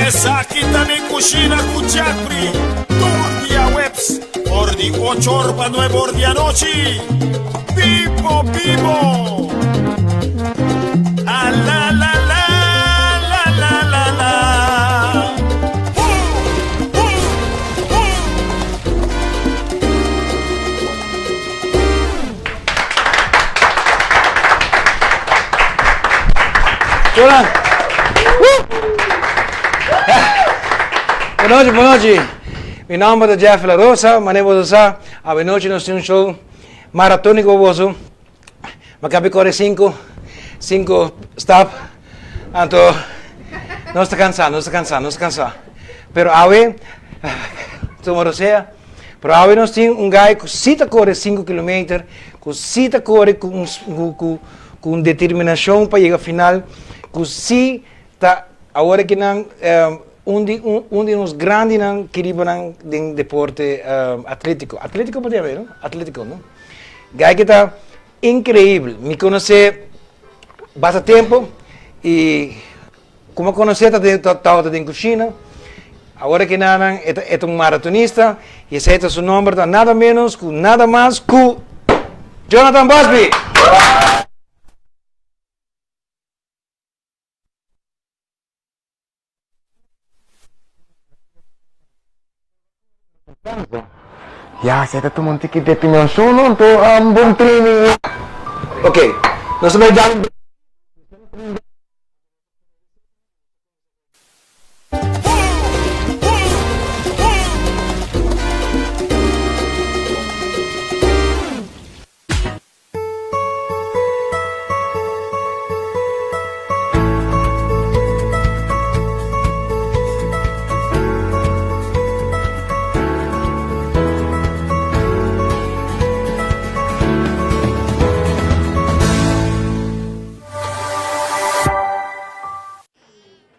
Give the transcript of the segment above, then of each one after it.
Esa aquí también Cushina con Jeffrey. Tordia webs. Ordi 8 orba 9 ordi a noche. Vivo, vivo. Ah, la, la, la, la, la, la, la. Jonathan. Boa noite. Meu nome é Jeffrey La Rosa, maneiro a noite nós temos um show maratônico vosso. Mas acabei de correr 5 stop. Então, não está cansado. Pero hoje, tomorrow sea, pero hoje nós temos um gajo que cita correr 5 km, que cita correr com determinação para chegar ao final, que cita agora que não dos grandes que vivem em deporte atlético. Atlético pode haver, não? Atlético, não? Gajo que está incrível. Me conhece bastante tempo e como conheci estava em Cushina. Agora que nada é um maratonista e aceita seu nome nada menos, nada mais que Jonathan Busby. Ya, saya tu monti kita punya sono untuk bom training. Ok, nós vamos dar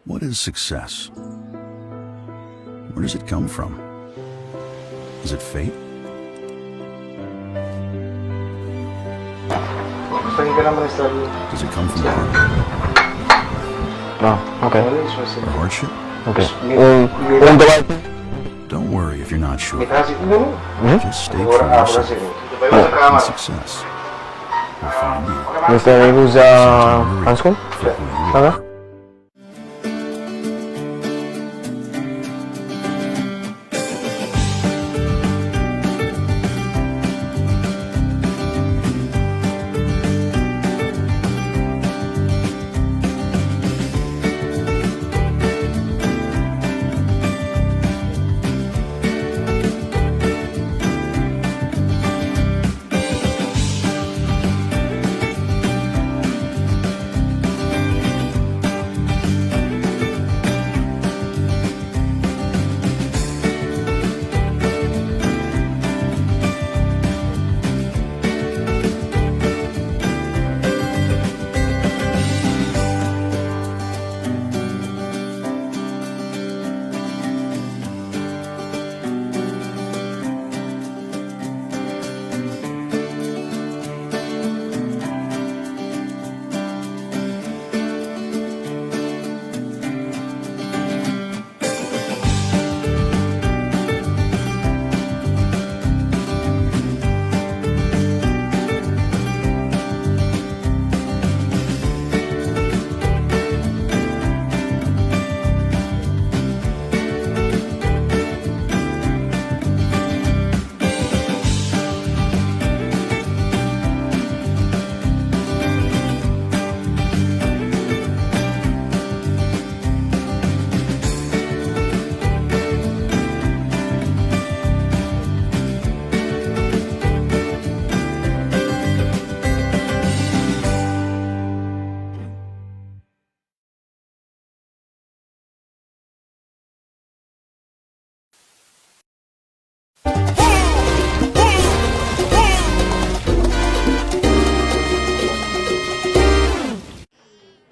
What is success? Where does it come from? Is it fate? Does it come from hard work No, okay. or hardship? Okay. Don't worry if you're not sure. Hmm? Just stay true to yourself. And success will find you. Mr. Who's high school? For who you are. Okay.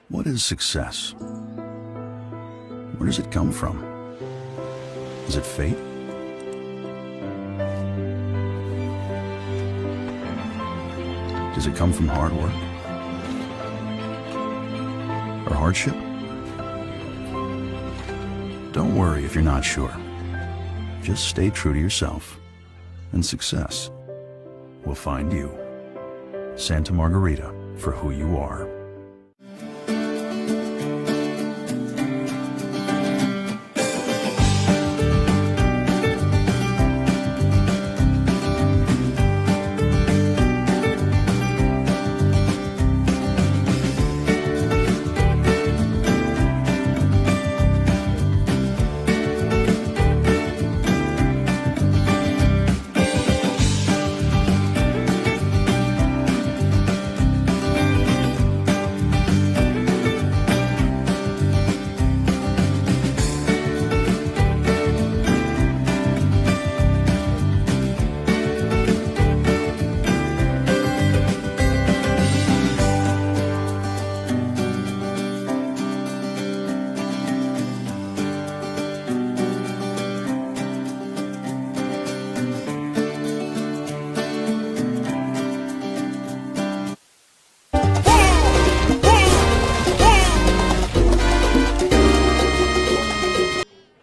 What is success? Where does it come from? Is it fate? Does it come from hard work or hardship? Don't worry if you're not sure. Just stay true to yourself, and success will find you. Santa Margarita for who you are.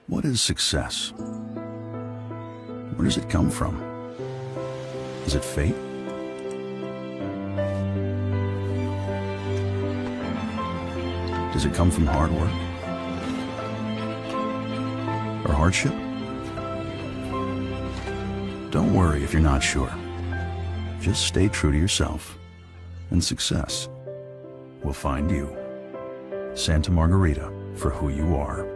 What is success? Where does it come from? Is it fate? Does it come from hard work? Or hardship? Don't worry if you're not sure. Just stay true to yourself, and success will find you. Santa Margarita for who you are.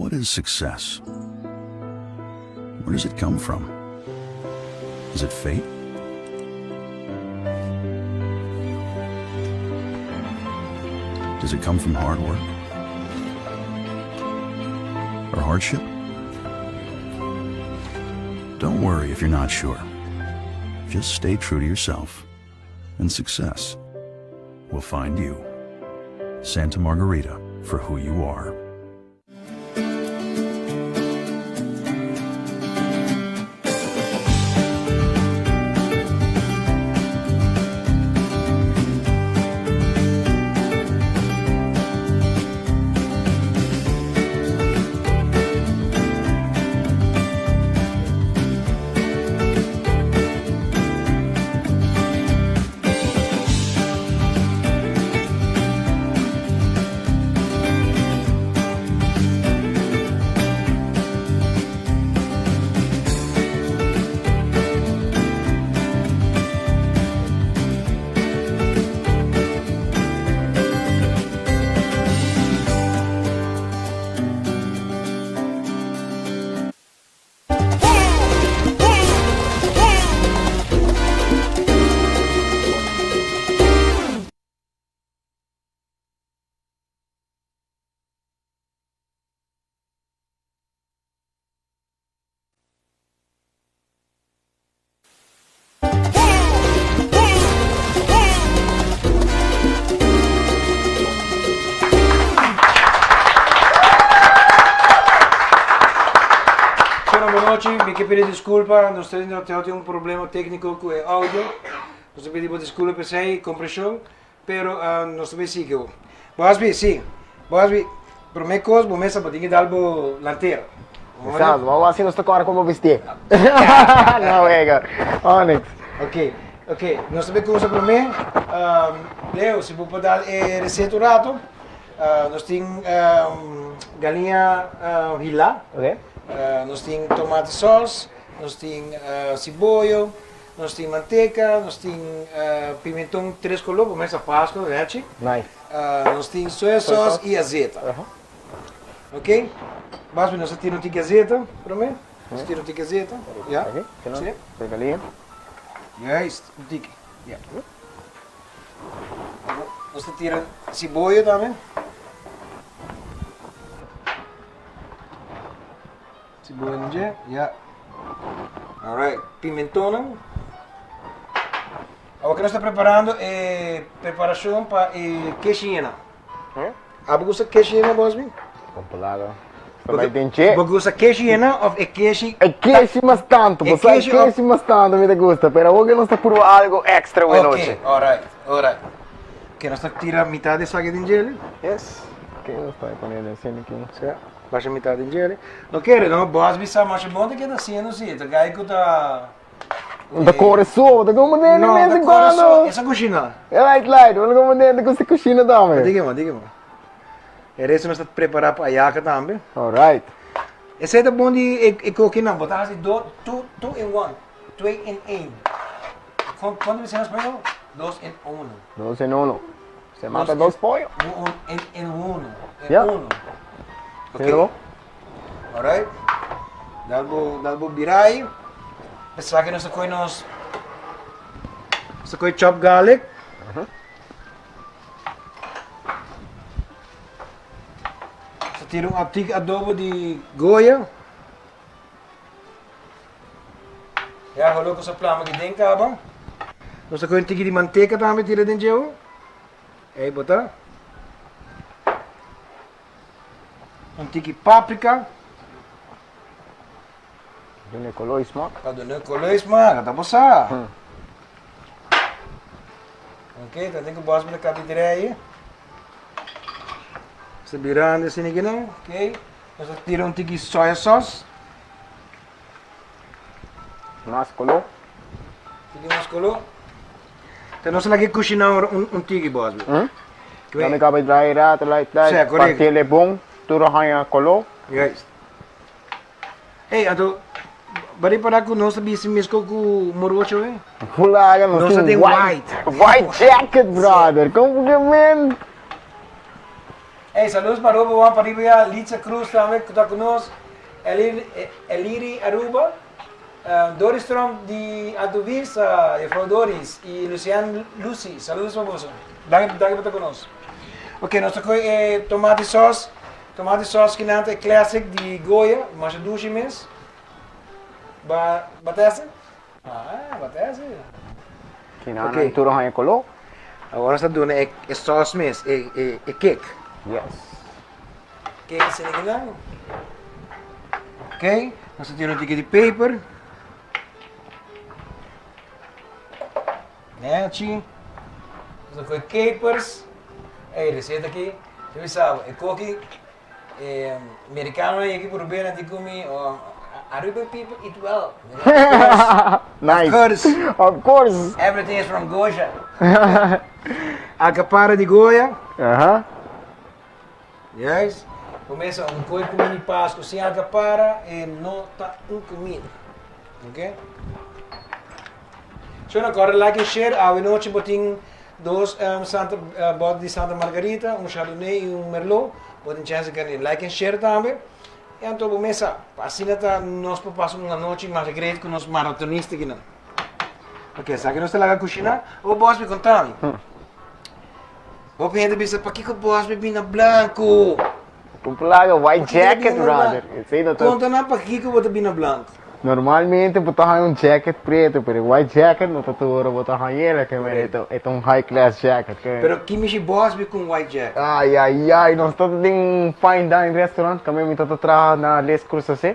What is success? Where does it come from? Is it fate? Does it come from hard work? Or hardship? Don't worry if you're not sure. Just stay true to yourself, and success will find you. Santa Margarita for who you are. buenas noches. Me quiero pedir disculpas. Nós temos um problema técnico com o áudio. Nós pedimos desculpas por essa compressão, pero nós também seguimos. Busby, sim. Busby, para mim, coisa, vamos começar a dar algo lanterna. Exato, vamos assim nós tocar como vestir. Não, é, Onyx. Ok. Nós também começamos para mim. Leo, se você dar receita do rato, nós temos galinha hilá. Ok. Nós temos tomate sauce, nós temos cebola, nós temos manteca, nós temos pimentão 3 colores, começa a Páscoa, leite. Nice. Nós temos soja sauce e azeite. Ok? Mas nós temos um tique azeite, para mim. Nós temos um tique azeite. Já? Ok, Sim. galinha. Juist, um tique. Ja. Nós temos cebola também. Cebolinha, ja. Alright, pimentão. Agora que nós estamos preparando é preparação para Cushina. Você gosta de Cushina, Busby? Compilado. Também tem che. Você gosta de Cushina ou é Cushina? É queijo mas tanto, você é queijo mas tanto, me gusta, pero hoje nós está por algo extra hoje noite. Alright. Ok, nós estamos tirando metade dessa água de gelo. Yes. Ok, nós estamos ponendo assim aqui. Baixa metade de gelo. Não quero, não, Busby sabe mais bom do que está sendo, sim. Tá gaio tá Da cor sua, da como dentro não, mesmo da quando. essa Cushina. É light, olha como dentro com essa coxina também. Diga-me. É isso nós estamos preparando para a Ayaca também. Alright. Esse é bom de coquinha, botar assim, 2 in 1, 2 in 1. Quando você nos espanhol? 2 in 1. 2 em 1. Você mata 2 pollos. 1 in 1. Yeah. Ok. Alright. Dá o virar aí. Essa aqui nós chop garlic. Tira um antigo adobo de goia. Já rolou com essa plama aqui dentro, tá? Nós temos um tique de manteca também, tira dentro. Aí, botar. Um tique de páprica. Dune color smoke. Para dar color smoke, tá bom? Ok, tá tendo que botar na cabeça aí. Você virando assim aqui, não? Ok. Nós tiramos um tique de soja sauce. Mas color. Tique mais color. Então nós aqui cozinhar um tique, Busby. Kami kapit dry rat, light. Sim, correto. Partile bom, turo hanya color. Yes. Ei, então, bari para que nós sabíamos mesmo com o morocho, eh? Pula kan Nós tem white. White jacket, brother. Como que man? Ei, saludos para o Juan Paribia, Litza Cruz também, que está conosco. Eliri Aruba, Doris Trump de Adovis, Frau Doris e Luciano Lucy. Saludos para você. Danke por estar conosco. Ok, nós temos tomate sauce. Tomate sauce que não é clássico de Goia, mas é 2 meses. Batesse? Batesse. Kinanan turo hanya color. Agora está dando é sauce mesmo, é cake. Yes. Cake assim aqui não. Ok, nós temos um tique de paper. Né, assim. Nós temos capers. Aí, receita aqui. Você sabe, é cookie. Americano aqui por bem de comer. Aruba people eat well. Nice. Of course. Everything is from Goja. Acapara de Goia. Yes. Começa coisa comida Páscoa sem acapara e não está comida. Ok? So agora like and share. A noite botin 2 botes de Santa Margarita, Chardonnay e Merlot. Botin chance que like and share também. E então começa. Assim nós passamos uma noite mais alegre com os maratonistas aqui não. Ok, sabe que nós estamos lá na Cushina? O boss me contando. O gente pensa, para que o boss me vina branco? Pula white jacket, brother. Conta na para que eu vina branco. Normalmente botar um jacket preto, pero white jacket no taturo botar yellow, que é um high class jacket. Pero que me boss me com white jacket. Ai, nós estamos em fine dining restaurant, kami may tatatrahan na Les Cruz assim.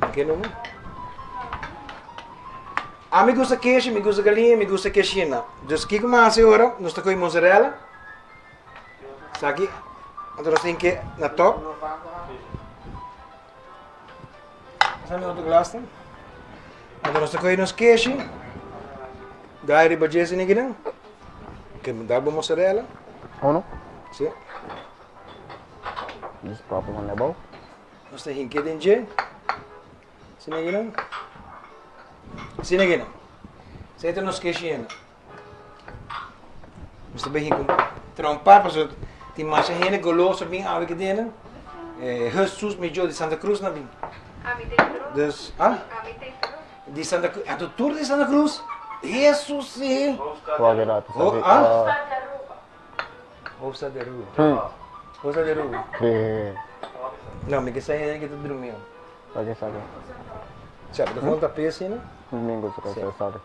Aqui não. A mim gosta queijo, me gusta galinha, me gusta Cushina. Dus kijk maar agora, nós estamos com mozzarella. Está aqui. Então nós temos que na top. Sabe outro glas dan? Então nós estamos com nos queijo. Daí ribajes ini gini. Que me dá mozzarella. Oh no? Sim. Just proper on level. Nós temos que dinje. Sini gini. Sini gini. Zet nos queijo. Nós também com trompar para so die massa heen goloso bem ao que denen. Jesus me de Santa Cruz na bem. Dus, die Santa Cruz, a do tour de Santa Cruz. Jesus sim. Qual é a Hoofdstad de Rua. Hoofdstad de Rua. Não, me que sai que tu dormiu. Sabe. Sabe, da conta peça, né? Domingo você quer sabe.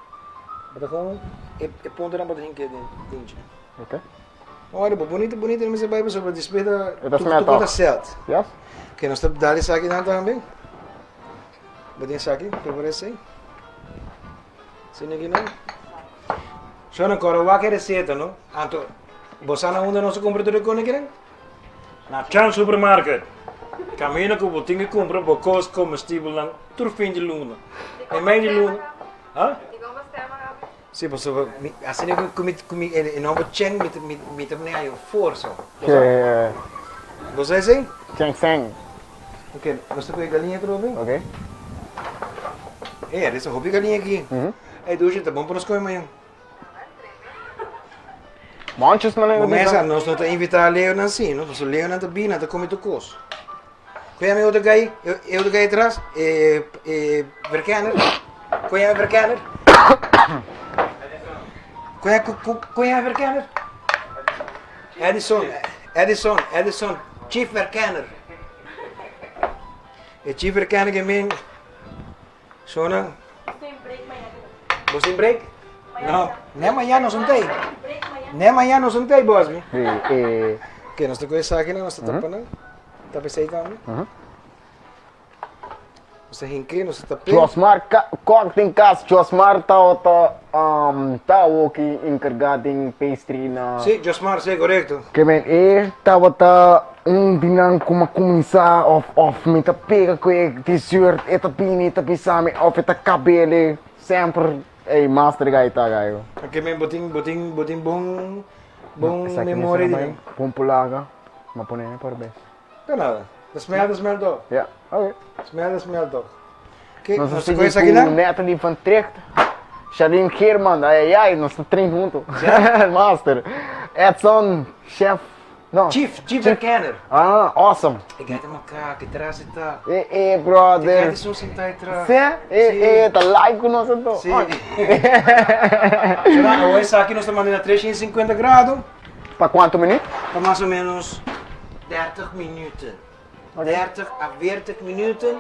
Da conta é ponto na botinha que dentro. Ok. Olha, bonito, mas você vai sobre a despesa. Das mehr conta certo. Yes? Que nós estamos dando isso aqui também. Botinha isso aqui, preparei isso aí. Sim, aqui não. Só não corre o que receita, não? Anto, você não anda nosso comprador com ninguém? Na Chan Supermarket. Caminho que o botinho compra bocos comestível lang turfin de luna. É mais de luna. Hã? Sim, mas assim eu comi não vou cheng me também aí força. Você sim? Cheng Seng. Ok, nós temos galinha também. Ok. Essa hobby galinha aqui. É dois tá bom para nós comer amanhã. Manches man Começa, nós não estamos invitado a Leo assim, não? Porque Leo não está bem, não está comendo coisa. Conhece o outro gai? Eu do gai atrás? Verkenner? Conhece Verkenner? Conhece Verkenner? Edison, Chief Verkenner. Chief Verkenner que me... Sona? Você tem break? Não, nem amanhã nós não tem. Nem amanhã nós não tem, Busby. Que nós estamos com aqui, nós estamos tapando. Tá pensando também? Você rinque, nós estamos tapando. Josmar, kok tem casa, Josmar tá o que encarregado em pastry na. Sim, Josmar, sim, correto. Que men tá dinang kuma começar of me tá pega com t-shirt, eta pini, eta pisame, of eta cabelo, sempre master guy tá gaio. Aqui men boting bom memória de. Bom pulaga, mas põe por bem. Não nada. Smell toch? Ja, oké. Smell toch. Kijk, Nós nós estamos temos aqui, né? neto ali van Trecht. Charlene Keerman, nós estamos três juntos. Master. Edson, chef. Não. Chief Verkenner. Ah, awesome. Ik ga hem elkaar, que traz e tá. Brother. Ik ga zo sentar e traz. Sim? Tá like com nós então. Sim. Hoje aqui nós estamos a 350 graus. Para quanto minuto? Para mais ou menos 30 minuten. 30 a 40 minuten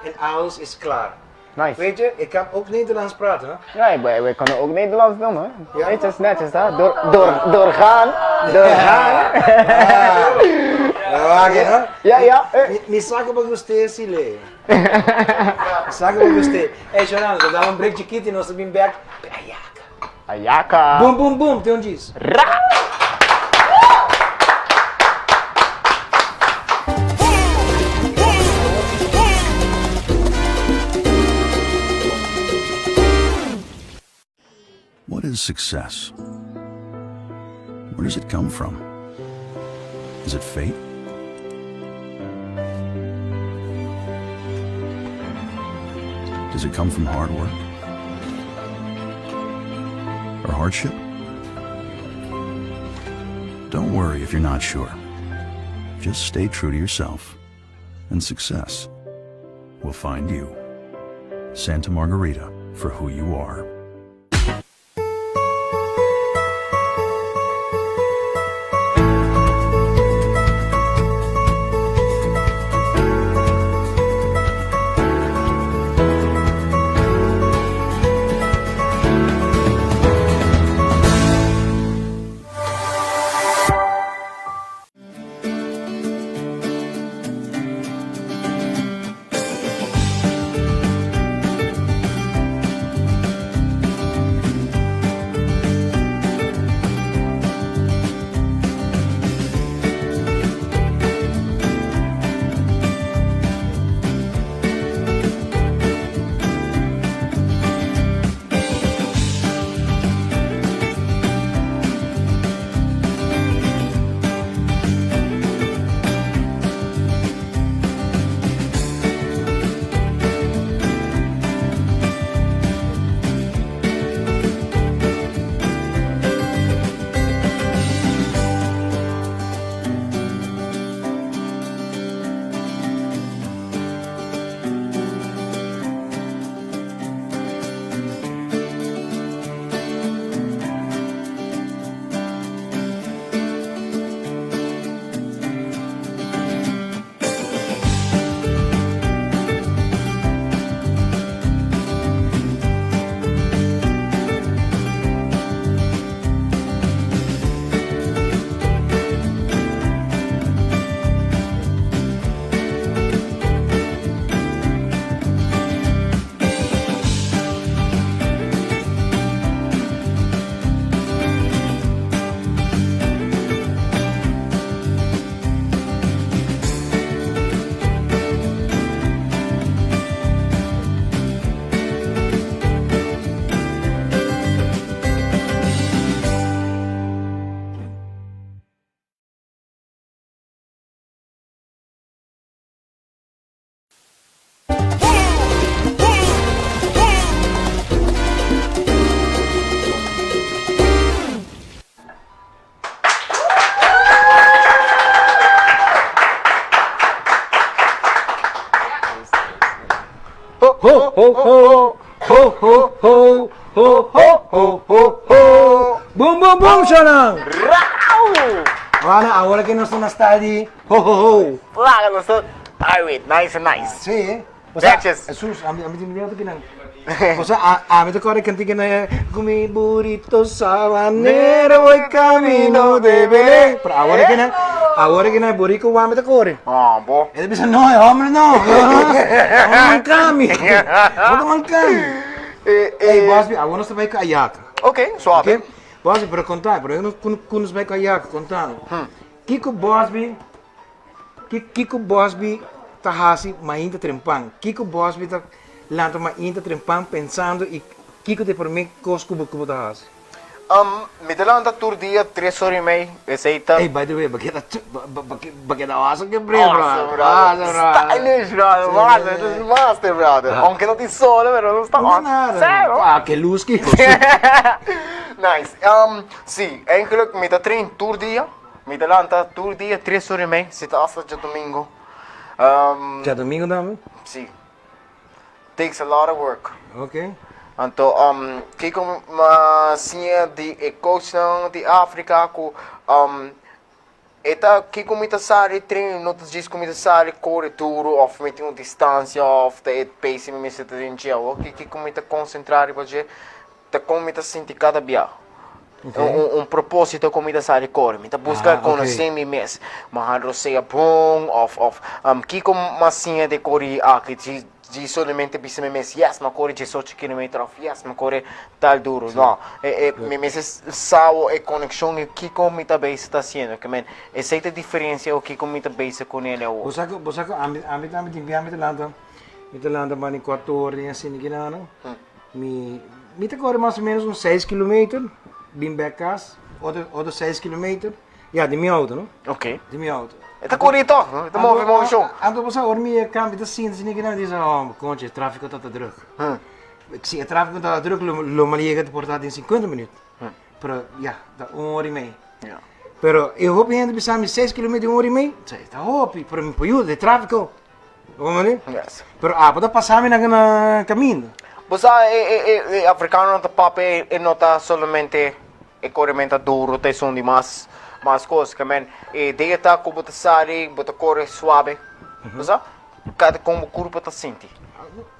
en alles is klaar. Nice. Weet je, ik kan ook Nederlands praten, hè? Ja, wij kunnen ook Nederlands doen, hè? Ja. Netjes, hè? Doorgaan. Ja. Me saca para você, Sile. Me saca para você. Hey, Jonathan, dá um break de kit e nós estamos back. Ayaca. Boom, tem um diz. What is success? Where does it come from? Is it fate? Does it come from hard work? Or hardship? Don't worry if you're not sure. Just stay true to yourself, and success will find you. Santa Margarita for who you are. ho, ho, ho, ho, ho, ho, ho, ho, ho, ho. Boom, boom, boom, Jonathan! Rau! Agora, agora que nós estamos na cidade, ho, ho, ho. Plaga, não sou. Ai, wait, nice and nice. Sim, Betches. Jesus, a mim me deu que não. Você, a mim toca cantiga na comi burrito sabanero voy camino de Belém. Agora que não é burrito, o homem toca. Ah, bom. Ele pensa, não, é homem não. Vamos mancame. Vamos mancame. Ei, Busby, agora nós vai com a Ayaca. Ok, suave. Ok? Busby, para contar, para eu não conheço bem com a Ayaca, contando. Kiko Busby tá hasi mainda trempang. Kiko Busby tá lanto mainda trempang pensando e Kiko de por mim cos cubo tá hasi. Me delanta tur dia 3 horas e meia, receita. Hey, by the way, bakit awesome que bro. Stylish, brother. Master, brother. Aunque não tem solo, pero não está on. Sério? Ah, que luz que. Nice. Sim, eigenlijk me dá trein tur dia. Me delanta tur dia 3 horas e meia, se tá hasta de domingo. Já domingo dame? Sim. Takes a lot of work. Ok. Então, kijk om zie de coach de África, eta kijk om te sari treino, não te diz como te sari corre duro, of met uma distância, of te pace me se te dinheiro, ok, kijk om te concentrar porque te como te sentir cada dia. Propósito como te sari corre, me te buscar conhecer me mesmo, mas você é bom, of kijk om zie de corre aqui de solamente bisa me mes yes ma corre 18 km of yes ma corre tal duro no me meses sao e conexão e que como ta base está sendo que men essa é a diferença o que como ta base com ele o você a te landa mani 4 horas assim que não me te corre mais ou menos uns 6 km bem back casa outro 6 km de minha auto não ok de minha auto. Está correto, está movendo show. Ando você ormia câmbio da cinta, assim que não diz conche, tráfego está druk. Se o tráfego está druk, lo malia que portar em 50 minutos. Pero dá 1 hora e meia. Pero eu vou ainda pensar em 6 km 1 hora e meia. Está hopi, pero me período de tráfego. Vamos ali? Yes. Pero pode passar me na caminho. Você é africano não está papo e não está somente e corrimento duro, tem som de mais coisas que men e daí tá como tá sari, bota corre suave, sabe? Cada como corpo tá sente.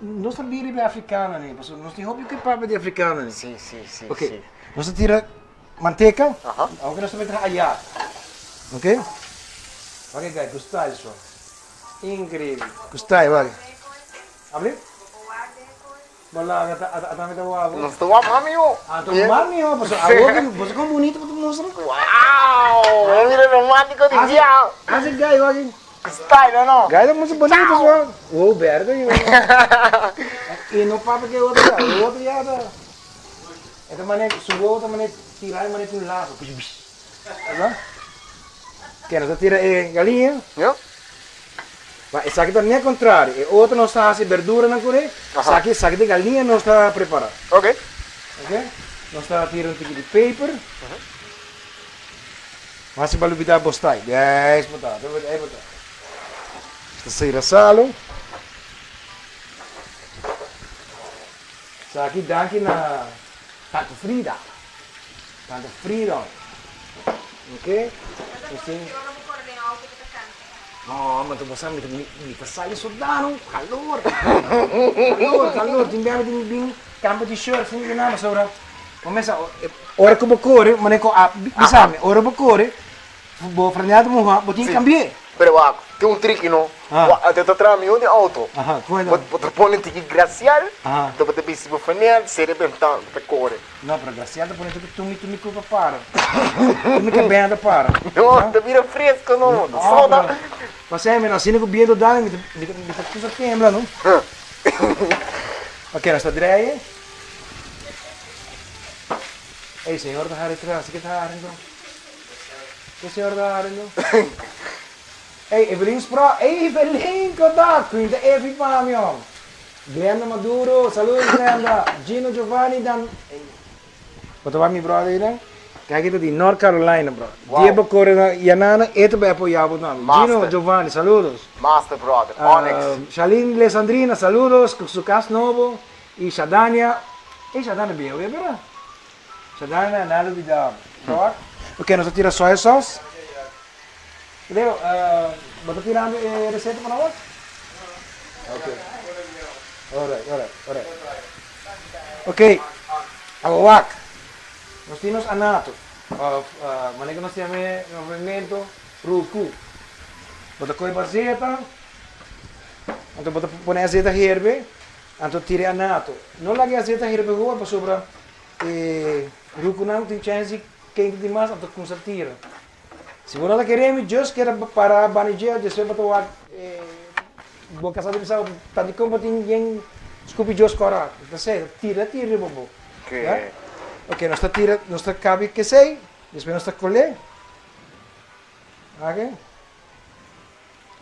Nós também bem africano né, porque nós temos que papo de africano né. Sim. Ok. Nós tira manteca. Agora nós vamos tirar ayaca. Ok? Ok, guys, gostai isso. Incrível. Gostai, vale. Abre? Bola, atame da wabo. Não estou amando eu. Mami, você como bonito para mostrar. Uau! Mira romântico de dia. Ase guy, olha. Style, não? Guy é muito bonito, pessoal. O berga e no papo que outro já da. Esta maneira, subo outra maneira, tirar a maneira de um lado. Tá? Que nós tira galinha. Mas essa aqui também é contrário. Outra não está assim verdura na correia. Essa aqui de galinha não está preparada. Ok. Nós está tirando um pouquinho de paper. Mas se vai evitar bostai. É, botar. Esta saíra salo. Essa aqui dá aqui na tanto frida. Ok? Assim. No, mas tu bosan mi kasali soldado, calor. Timbiamo di campo di short, sem nada sobra. Começa, ora como corre, maneco bisame, ora como corre. Vou franhado mo, botin cambiar. Pero tem trick não. Até tá trabalhando de auto. Botar põe que graciar. Então botar bem se vou franhar, se arrebentar, tá corre. Não, para graciar, põe que tu me culpa para. Tu me que bem para. Não, tá vira fresco não. Solda. Você me assim que bem do dano, me tá tudo queimando, não? Ok, nós está direito. Ei, senhor, tá atrás, que tá arrendo? Que senhor tá arrendo? Ei, Evelyn, contato, ainda é viva, meu. Glenda Maduro, saludos, Glenda. Gino Giovanni, dan. Quanto vai, meu brother, né? Kijk het die North Carolina, bro. Wow. Die hebben corona, Yanana, eten bij apoyabo naam. Master. Gino, Giovanni, saludos. Master brother, Onyx. Shalin, Lesandrina, saludos. Sukas Novo. Y Shadania. Shadania bien, ¿verdad? ¿verdad? Shadania, nada de dame. Ok, nós tira soya sauce. Leo, você tirando receita para nós? Ok. Alright. Ok, agora nós temos anato. Maneira que nós temos no movimento ruku. Bota coi bazeta. Então bota põe azeta herbe. Então tira anato. Não lagi azeta herbe rua para sobra ruku não tem chance quente demais então com essa tira. Se você não quer just quer para banijar, just para toar boca só de pessoa tá de como tem ninguém desculpe just cora. Então sei, tira bobo. Ok. Ok, nós tira, nós cabe que sei, depois nós colher. Ok?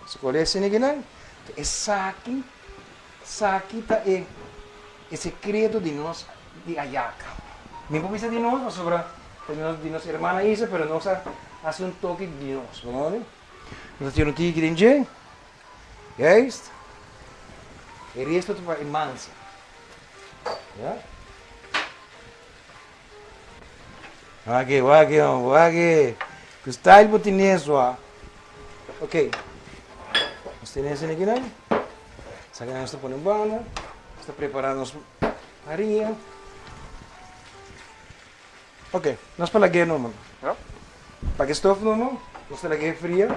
Se colher assim aqui não, esse aqui tá é segredo de nós de Ayaca. Mesmo precisa de nós, sobre de nossa irmã Isa, pero nós faz toque de nós, vamos? Nós temos aqui dentro, juist. E resto para imansa, ja? Wage. Que style po tineso ah. Ok. Nós temos aqui não? Saca nós está pondo banda, está preparando nossa farinha. Ok, nós para laguer não, mano. Ja. Para que estofa não, mano? Nós para laguer fria.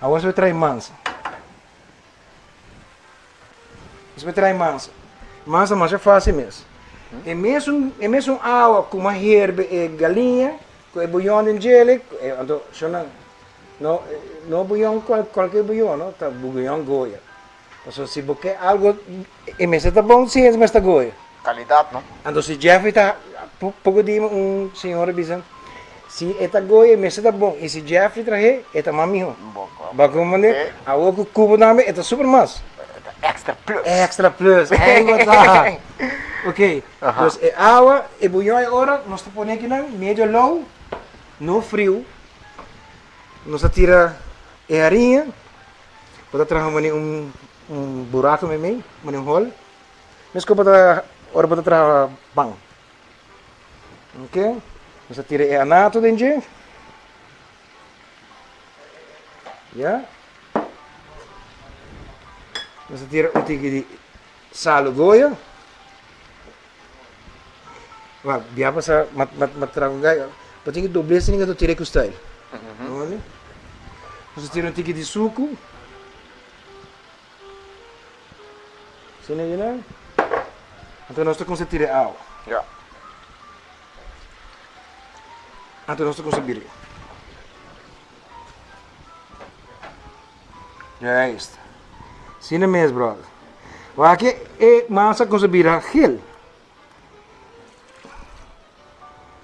Agora você vai trazer mansa. Você vai trazer mansa. Mansa é fácil mesmo. É mesmo água com uma herbe e galinha, com bouillon de gele, então não bouillon qualquer bouillon, não, tá bouillon goia. Então se você quer algo, é mesmo tá bom, sim, é mesmo tá goia. Qualidade, não? Então se Jeffrey tá pouco de senhor dizendo, se é tá goia, mesmo tá bom, e se Jeffrey trazer, é tá mamiho. Bacana, mané, a outro cubo nome é tá super mas. Extra plus. Aí botar. Ok, então é água, e bouillon agora, nós estamos pondo aqui não, médio low, no frio. Nós tira a farinha, bota trazer buraco mesmo, um hole. Mas que bota trazer pão. Ok, nós tira a anato dentro. Já. Nós tira tique de sal goia. Wah, biar sa matrang gaya. Pati que doble assim que eu tirei com o style. Olha. Nós tiramos um tique de suco. Sini gini. Então nós estamos a tirar água. Ja. Então nós estamos a virar. Já é isto. Sini mesmo, brother. Aqui é massa com a virar gel.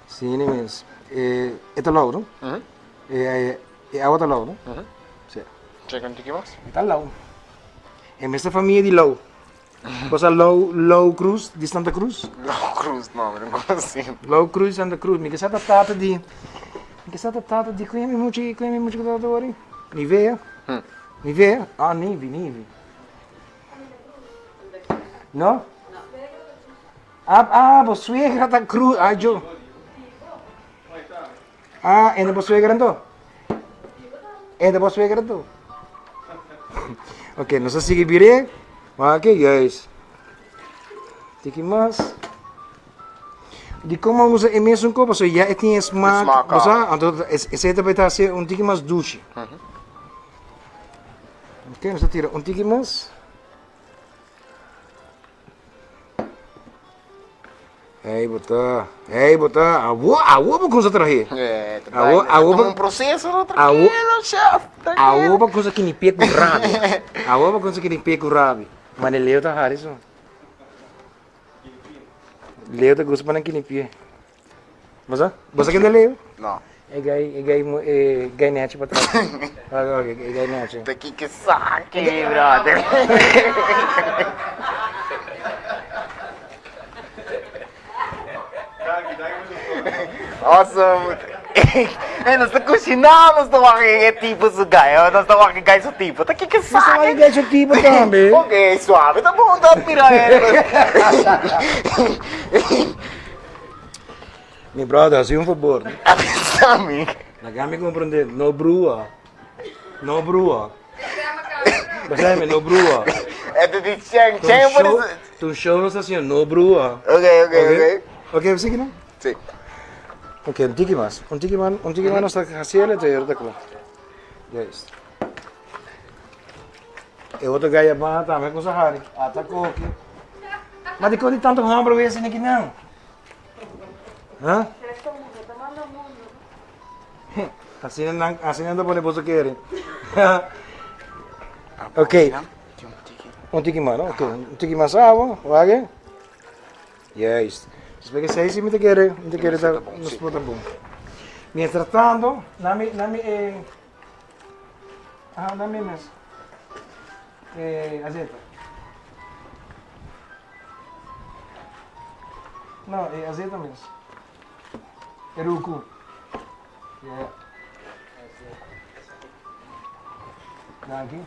Sim, mesmo. É low, não? É água low, não? Sim. Checa um tique mais? É low. É mesma família de low. Você low cruz de Santa Cruz? Low Cruz, não consigo. Low cruz de Santa Cruz. Me que sa tata de conhece muito que tá agora? Nivea? Nivea? Ah, Nive. Não? Você é tá cruz. Ah, eu. Ah, ainda você é grande? Ainda você é grande? Ok, nós seguimos virei. Ok, guys. Tem que mais. De como usa é mesmo como você já tem smaak. Você, então esse vai estar ser tique mais doce. Ok, nós tira tique mais. Ei, botar. Awo ba kung sa trahe? É, Awo ba um processo no tranquilo, chefe. Awo ba kung sa kinipia ko rabi? Awo ba kung sa kinipia ko rabi? Manileo ta Harrison. Leo ta gusto pa ng kinipia. Basta ka na Leo? Não. Gay net pa trás. Okay, gay net. Tá aqui que saque, brother. Awesome. Nós estamos cozinhando, nós estamos aqui tipo de gaio, nós estamos aqui gaio tipo. Tá aqui que Você vai ganhar esse tipo também. Ok, suave, tá bom, tá pirando. Meu brother, assim um favor. Avisa-me. Nagami compreender, no brua. No brua. Basta me no brua. É do Chang Chang, por isso. Tu show não está assim, no brua. Ok. Ok, você que não? Sim. Ok, um tiki mais não está haciendo, te ajuda com. Já isso. E outro gaia bom também com Sahari. Atacou aqui. Mas de quando tanto ramo para esse aqui não? Hã? Assim não dá para você querer. Ok. Um tiki mais, ok. Um tiki mais água, ok? Yes. Spero que sei se me te quer dar no spot bom. Mientras tanto, dame mais. Azeite. Não, azeite mesmo. Eruku. Yeah. Aqui.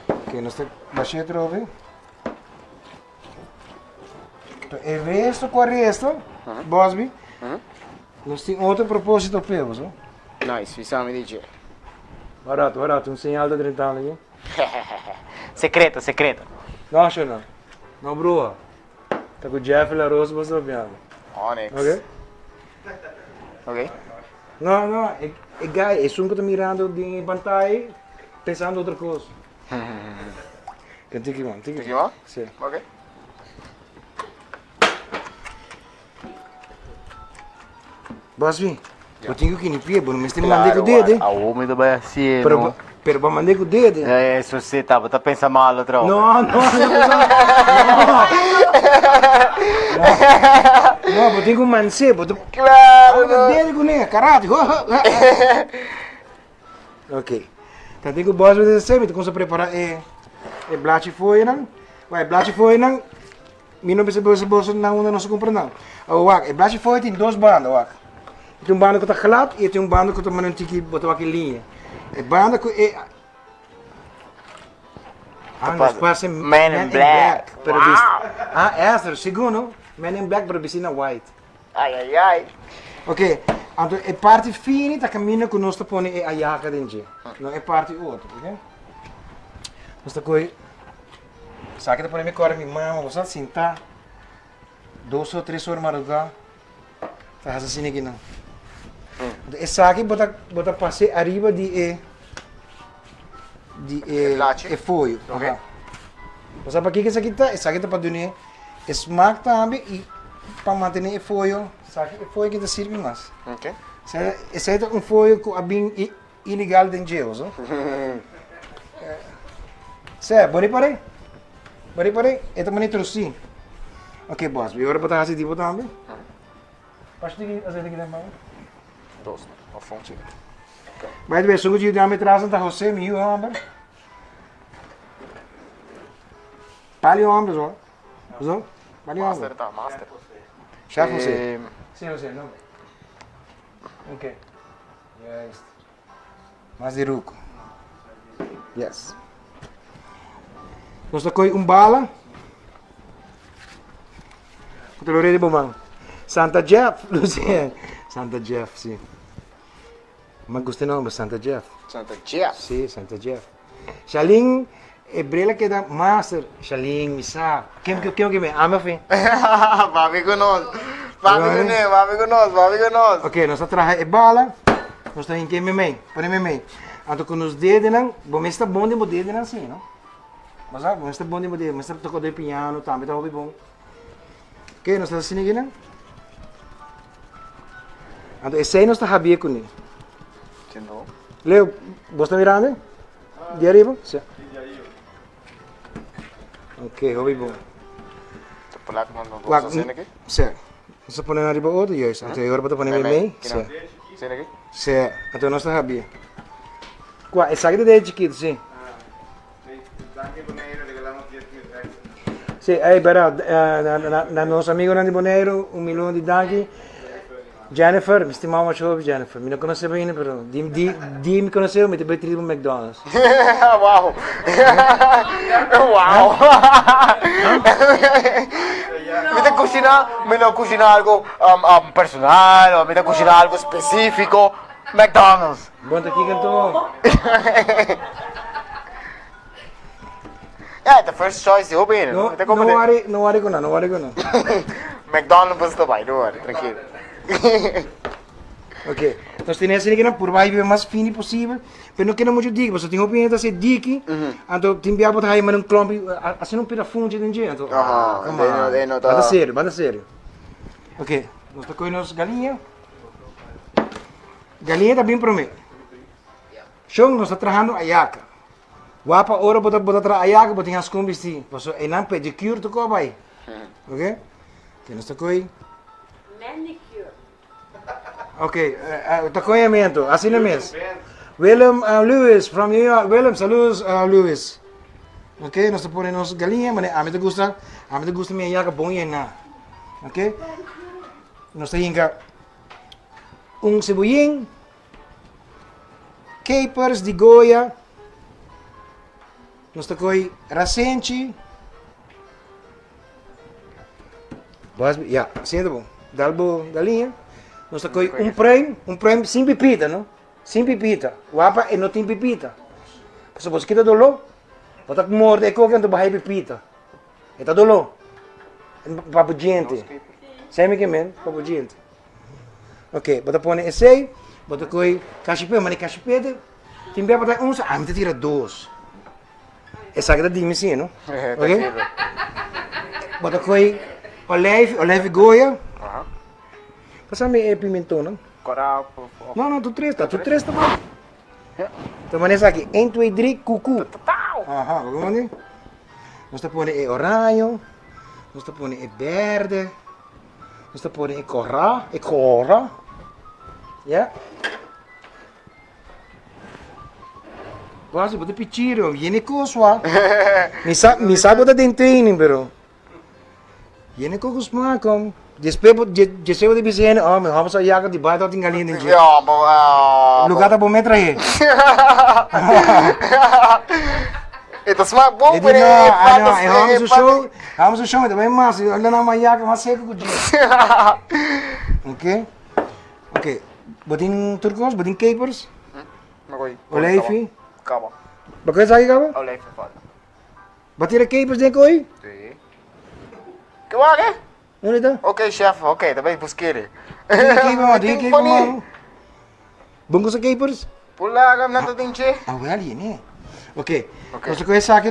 Ok, nós temos baixinho trove. Então, o resto com o resto, Busby, nós temos outro propósito para eles, não? Nice, me dizer. Barato, um sinal de 30 anos aqui. Secreto. Não, acho não. Não, brua. Tá com o Jeffrey, a Rosa, você vai Onyx. Ok? Não, é guy, é só que eu tô mirando de pantalla, pensando outra coisa. Tiki man. Sim. Ok. Busby, eu tenho que limpar, mas não me mandei com o dedo. A homem do Bahia, Pero para mandar com o dedo. É, isso você tá pensando mal, outra. Não, eu tenho que manter, Claro, o dedo com ele, karate. Ok. Então tem que o Busby dizer, então começa a preparar e blachi foi não. Vai, blachi foi não. Não precisa você bolsa não se compra não. O blachi foi tem dois bandas, tem um bando que está glad e tem um bando que está mandando tiki botar aqui linha. O bando que nós passamos Man in Black. Essa, segundo, Man in Black para piscina white. Ai. Ok, então a parte fina está caminhando que nós está pondo a Ayaca dentro. Não é parte outra, ok? Nós está com sabe que para mim agora minha mãe, você sentar 2 ou 3 horas madrugada, faz assim aqui não. Essa aqui bota passar arriba de folho. Ok. Você para que essa aqui tá para donhar smack também e para manter o folho, sabe? O folho que tá serve mais. Ok. Esse é um folho que é bem ilegal dentro de Deus, não? Certo, boni para aí? Esta maneira trouxe. Ok, boss. Agora botar assim tipo também. Pode ter que fazer aqui também. 2, ao fundo. By the way, so you dame trazem da José meu homem. Pali homem, zo. Pali homem. Master. Já José. Sim, José, não. Ok. Yes. Mais de ruco. Yes. Nós tocou bala. Colorei de bomão. Santa Jeff, Luciano. Santa Jeff, sim. Mas gostei não, mas Santa Jeff. Santa Jeff? Sim, Santa Jeff. Shaling, brela que dá master. Shaling, misa. Quem me ama, filho? Vai com nós. Ok, nós traje bala. Nós estamos em que me põe me. Então com os dedos não, bom, mas está bom de dedo não assim, não? Mas bom, está bom de dedo, mas está tocando piano, também está bom. Ok, nós estamos assim aqui, não? Então esse aí nós está rabia com ele. Entendeu? Leo, você está mirando? De arriba? Sim. Ok, hobby bom. Tá por lá com uma cena aqui? Sim. Você põe na arriba outro, yes. Então agora para pôr no meio? Sim. Cena aqui? Sim. Então nós está rabia. Qual? Essa aqui é de chiquito, sim. Sim, aí, pera, na nosso amigo Nandi Boneiro, 1 milhão de daqui. Jennifer, mi stimavo ciò Jennifer, mi non conoscevo bene però, di mi conoscevo, mi ti betti di McDonald's. Wow. Wow. Mi te cucina, me lo cucina algo personal o me te cucina algo específico. McDonald's. Buon te canto. Yeah, the first choice you open. No worry con no. McDonald's basta vai, don't worry, tranquilo. Ok, nós temos que ir por baixo o mais fino possível, mas não queremos muito dica, você tem opinião de ser dica, então tem que botar aí um clump, assim não pira fundo de ninguém, então. Bata sério. Ok, nós estamos com as galinhas. Galinha também para mim. Show, nós estamos trabalhando Ayaca. Wapa ora botar tra Ayaca, botar as combis sim, você é não pedicure tu cobai, ok? Que nós estamos com Manicure. Ok, acompanhamento, assim é mesmo. William Lewis, from New York. William, saludos Lewis. Ok, nós estamos nos galinha, mas a mim te gusta minha jaca bom e na. Ok? Nós temos cebolinho, capers de goia, nós temos rasente. Senta bom. Dalbo galinha. Nós temos um prêmio sem pepita, não? Sem pepita. O apa é não tem pepita. Se você quer dolor, você morde e coca então vai pepita. É tá dolor. Papo gente. Sabe que men? Papo gente. Ok, você põe esse aí, você coi cachepê, mas cachepê tem bem para uns, me tira dois. Essa aqui é de mim, não? Ok? Você coi olive goia. Passame pimentão, não? Não, tu três tá bom. Então, mas essa aqui, 1, 2, 3, cucu. Vamos nós estamos pondo oranho, nós estamos pondo verde, nós estamos pondo cora, yeah? Quase, pode pedir, viene coisa. Mi sabe da dentro, pero. Viene com os macam. Depois de dizer, mas vamos a Ayaca de baixo, tem galinha dentro. Lugar tá bom me trair. Ito smak bom, vamos o show, também mais, olha na Ayaca, mais seco que o dia. Ok. Botin turcos, botin capers. Oleive. Cabo. Bakit sa akin ka ba? Oleive fala. Batira capers din ko eh? Sim. Kawag Ano ito? Ok, chef. Ok, também busquei. Di caper mo. Bungo sa capers? Pula agam na to din che. Well, yun eh. Ok. Nós conhece aqui,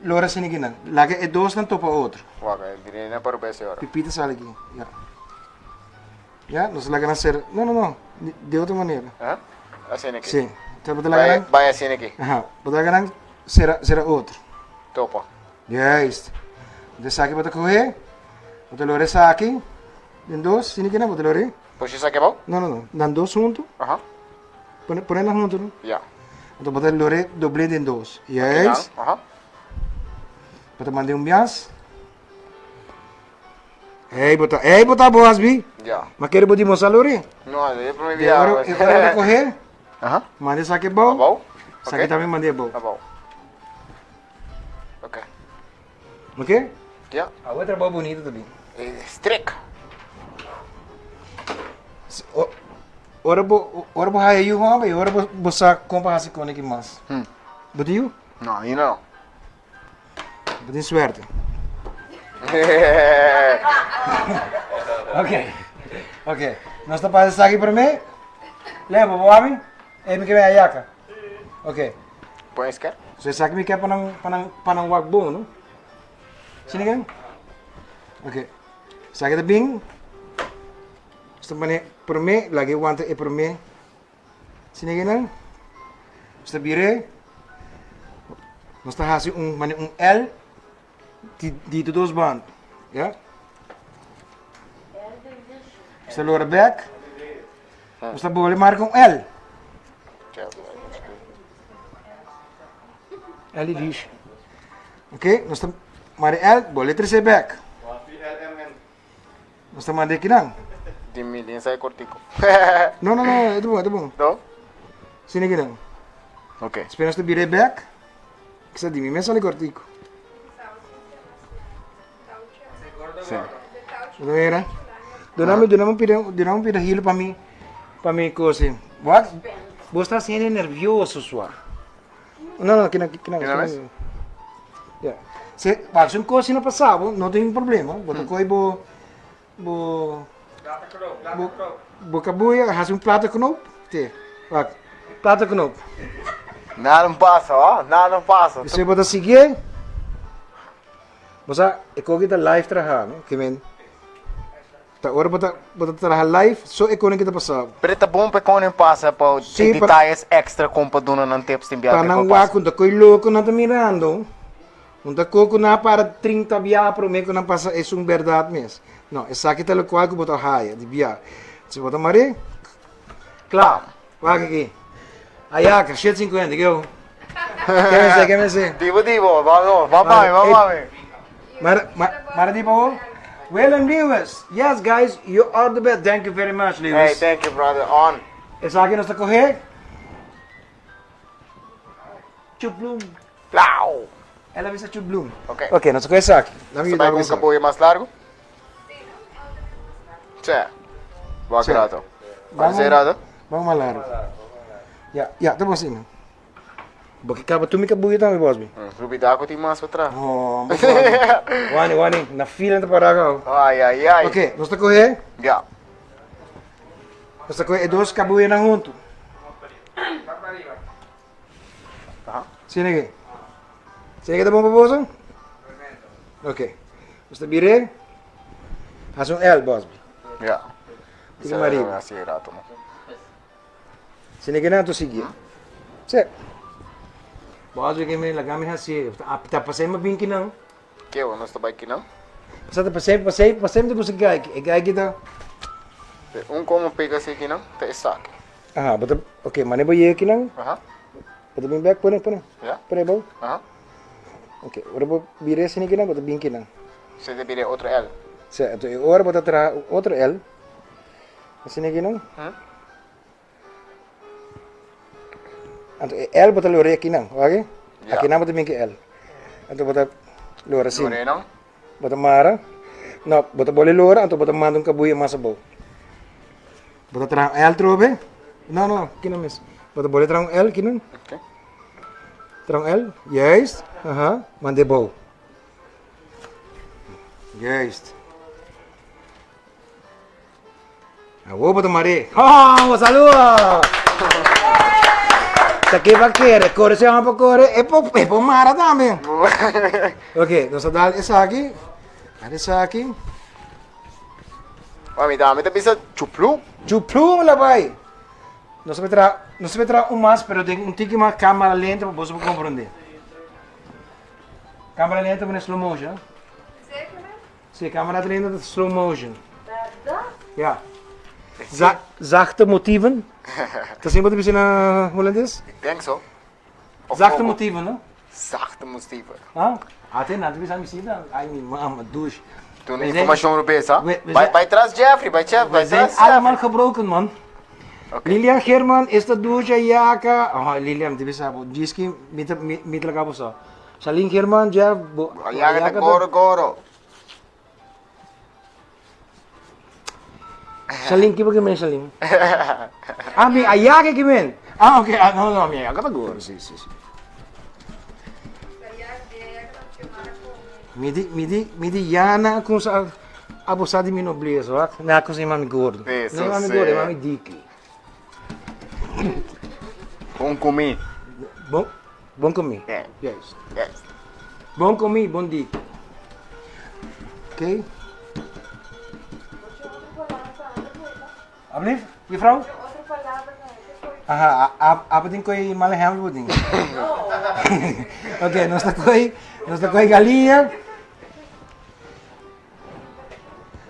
Laura Siniginan. Lagi é dois não topa outro. Waka, dire na para bese ora. Pipita sale aqui. Ya, nós lagi na ser. Não. De outra maneira. Hã? Assim aqui. Sim. Então botar lagi Vai assim aqui. Botar lagi será outro. Topa. Yes. Dessa aqui botar correr. Botar Laura essa aqui. Tem dois, Siniginan, botar Laura. Puxa isso aqui bom? Não. Dan dois juntos. Põe elas juntos, não? Ya. Então botar Laura doble em dois. Yes. Botar mandei bias. Botar Busby. Ya. Mas quero botar mostrar Laura. Não, é para me Agora viar. eu vou correr. Mandei saque bom. Bom? Saque também mandei bom. Tá bom. Ok. Ok? Ya. A outra é boa bonita também. Strict. Ora bo hai you home, ora bo sa compra hasi com aqui mais. Botiu? Não, aí não. Botem suerte. Ok. Nós estamos fazendo isso aqui para mim. Leva, vou abrir. Me quer Ayaca. Ok. Põe isso quer? So isso aqui me quer para não wak bom, não? Sini kan? Ok. Isso aqui é bem. Estamos para mim, lagi wante para mim. Sini kan? Estamos bire. Nós estamos fazendo L de dois bandos. Ja? Você loura back. Você pode marcar L. L diz. Ok? Nós estamos marcando L, boleh trazer back. Nós estamos mandando aqui não. Dimmi, sai cortico. Não, não, não, é bom, é bom. No? Sim, aqui não. Ok. Esperas tu bire back? Que você diz, mesmo ali cortico. Sim. Não era? Donamos pira hilo para mim coisa. What? Você está sendo nervioso, sua. Não, não, aqui não. Que não é? Yeah. Se um coisa não passava, não tem problema. Bota coi bo cabuia, faz prato com te. Prato com Nada não passa, ó. Nada não passa. Você bota seguir. Você é que kita live trabalhar, não? Que men. Tá hora bota trabalhar live, só é quando kita passava. Preta bom para quando passa para detalhes extra com para dona não ter para enviar. Para não vá quando coi louco não tá mirando. Não tá coco na para 30 via para mim que não passa é verdade mesmo. Não, essa aqui tá o qual que bota raia de via. Se bota mare. Claro. Vai aqui. Ayaca, 750, que eu. Quer me dizer? Divo, vamos. Mara di po. Well and Lewis. Yes guys, you are the best. Thank you very much, Hey, Lewis. thank you, brother. On. Essa aqui nós tá correr. Chublum. Plau. Ela visa chublum. Ok. Ok, nós tá correr essa aqui. Você vai com um caboia mais largo? Sim. Boa grato. Vai ser errado? Vamos malar. Ya, tá bom sim. Porque acaba tu me cabuia também, Busby. Subida ko ti mas para trás. Oh, Wani, na fila tá para cá. Ai. Ok, nós tá correr. Yeah. Nós tá correr dois cabuia na junto. Sini aqui. Sini aqui tá bom para você? Ok. Nós tá virei. Faz L, Busby. Yeah. Tiga marido. Assim errado, mo. Sini aqui na tu seguir. Certo. Busby que me lagami assim. Tá passando bem que não. Que eu não estou aqui não? Passei de você gai. É gai que tá. Como pega assim aqui não? Tá saque. Ah, bota. Ok, mane boy aqui não. Aha. Bota bem back, põe. Yeah. Põe bom. Aha. Ok, ora vou virei sini aqui não, bota bem que não. Você deve outro L. Certo, e agora bota tra outro L. Sini aqui não. Então, L bota lore aqui não, ok? Yeah. Aqui não bota bem que L. Então bota lore assim. Lore não? Bota mara. Não, bota boleh lore, então bota manda um cabuia massa bom. Bota tra L trobe. Não, aqui não mesmo. Bota boleh tra L aqui não. Ok. Tra L, yes. Aha, mande bom. Yes. Vou botar mare. Oh, saludo! Aqui vai querer, corre se vamos para correr, é para mara também. Ok, nós dá essa aqui. Essa aqui. Me dá bisa chuplu. Chuplu lá vai. Nós vai trazer mais, pero tem tique mais câmera lenta para você compreender. Câmera lenta para slow motion. Sim, câmera lenta para slow motion. Ja. Zachte motieven. Dat is wat je na Hollands? Ik denk zo. Zachte motieven, no? Zachte motieven. Ah? Até nada, bisa me sida. Ai, minha mama, douche. Toen de informatie Europese, bij trás Jeffrey, bij We zijn trás. allemaal gebroken, man. Okay. Lilian German is de douche, Ayaca. Oh, Lilian, die bisa po. Jiski, mit laka po sa. Saling German, Jeff. Ayaca de goro. Saling, kiba kimen saling? Ah, may Ayaca kimen. Ah, okay. Ah, no, may Ayaca tagor. Si. Midi Yana kung sa abusado de minoblias, wak? Na kung sa mami gordo. Isso, Não é mami sim. gordo, é mami Dicky. Bom comer. Bom comer. Yeah. Yes. Yes. Bom comer, bom Dicky. Ok? Alsjeblieft, mevrouw? Aha, apa din ko'y malaham po din? Ok, nós tá ko'y galinha.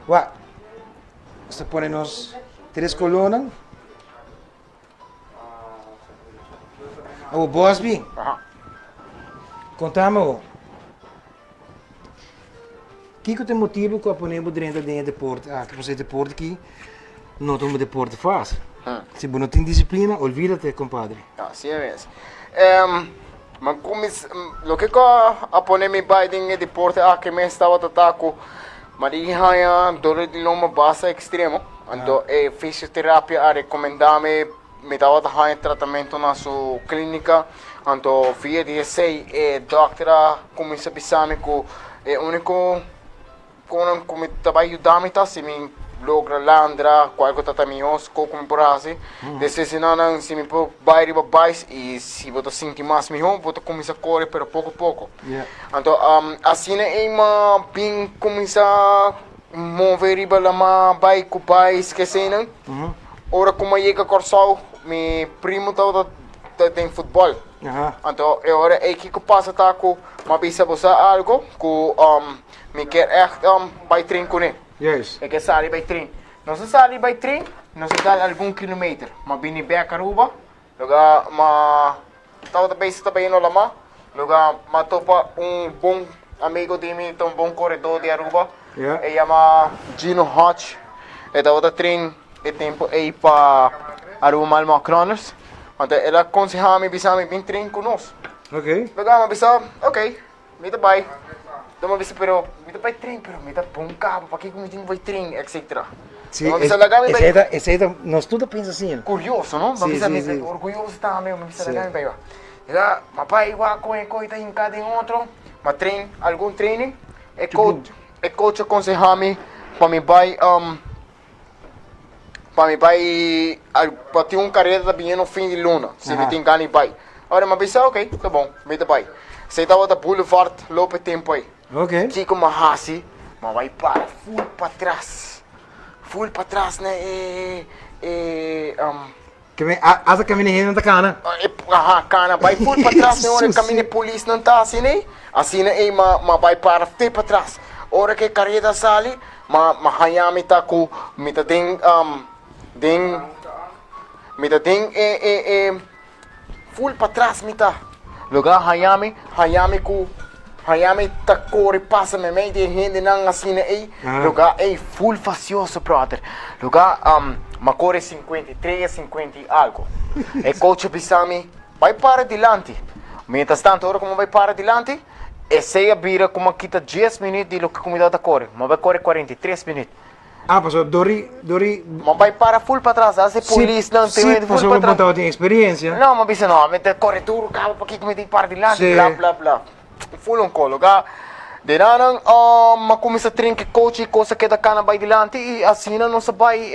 Wa, nós tá ponernos 3 colonas. O Busby, Aha. contame o. Que tem motivo que eu ponemos dentro de deporte? Ah, que você deporte aqui. no es un deporte fácil. Si vos no tienes disciplina, olvídate, compadre. Assim é mesmo. Mas lo que a poner mi Biden em deporte que me estava tataco, mas há dor de loma baixa extremo, então fisioterapia a recomendar-me me dava tratamento na sua clínica, então via 16 doctora começa a pensar que é único como trabalho ajudar-me tá se me logra landra qualquer tratamento como por assim depois se me pôr bairro baixo e se você sentir mais melhor você começa a correr pero pouco a pouco então assim é uma bem começa a mover riba lá bike com bike que sei não ora como chega corsal meu primo tem futebol então agora é que passa tá com uma bisa você algo que me quer vai treinar com ele. Yes. É que sair by train. Não se sair by train, não se dá algum quilômetro. Mas bini bem caruba, lugar ma tao da base também no lama, lugar ma topa bom amigo de mim, um bom corredor de Aruba. Yeah. E chama Gino Hodge. E tao da train e tempo aí para Aruba Malmo Croners. Então ela aconselha-me bisame bem train conosco. Ok. Lugar ma bisa, ok, me dá bye. Então, pero me vai trem, pero me dá bom cabo, para que me vai trem, etc. Sim, esse aí, nós tudo pensa assim. Curioso, não? Sim, sim. Orgulhoso também, me precisa legal, vai. Ela, papai, igual coisa em cada outro, mas treino, algum treino, coach aconselha-me para me vai, para ter carreira também no fim de luna, se me tem ganho vai. Agora, mas pensa, ok, tá bom, me dá vai. Você estava da Boulevard, lope tempo aí. Ok. Kiko mahasi, mas vai para full para trás, né? Asa caminha na cana. Cana, vai full para trás, né? Hora caminha polícia não tá assim, né? Assim, né? Mas vai para trás. Hora que carreira sale, mas hayami tá com, me tá tem full para trás, me tá. Lugar hayami tá corre passa me meio de gente não assim aí lugar é full facioso brother lugar ma corre 53 50 e algo e coach bisami vai para adiante mientras tanto hora como vai para adiante e se vira como quita 10 minutos de lo que comunidade corre mas vai correr 43 minutos passou Dori. Mas vai para full para trás, a polícia não tem full para trás. Tem experiência. Não, mas bisa não, me corre duro, cabo, para que me tem para de lá, blá blá. Full colo, ga. De nada, mas começa a trincar coach, coisa que da cana vai dilante e assim não se vai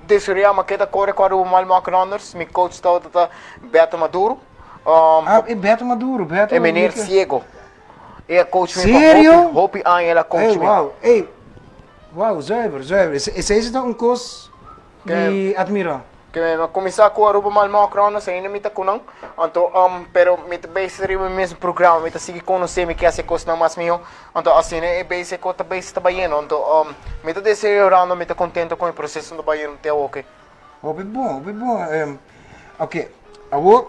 desoriar, mas que da corre com o Malmo Runners, meu coach está Beto Maduro. Beto Maduro. É menino cego. É coach meu. Sério? Hope ela coach meu. Wow, zuiver. Esse é um curso de admirar. Que me começar com a Aruba Malmo Cronos, ainda me tá com não. Então, pero me tá base o mesmo programa, me tá seguir conhecer me que essa coisa não mais meu. Então, assim, é base que tá base tá baiano. Então, me tá desejando, me tá contente com o processo do baiano até ok. Bom. Ok. Agora,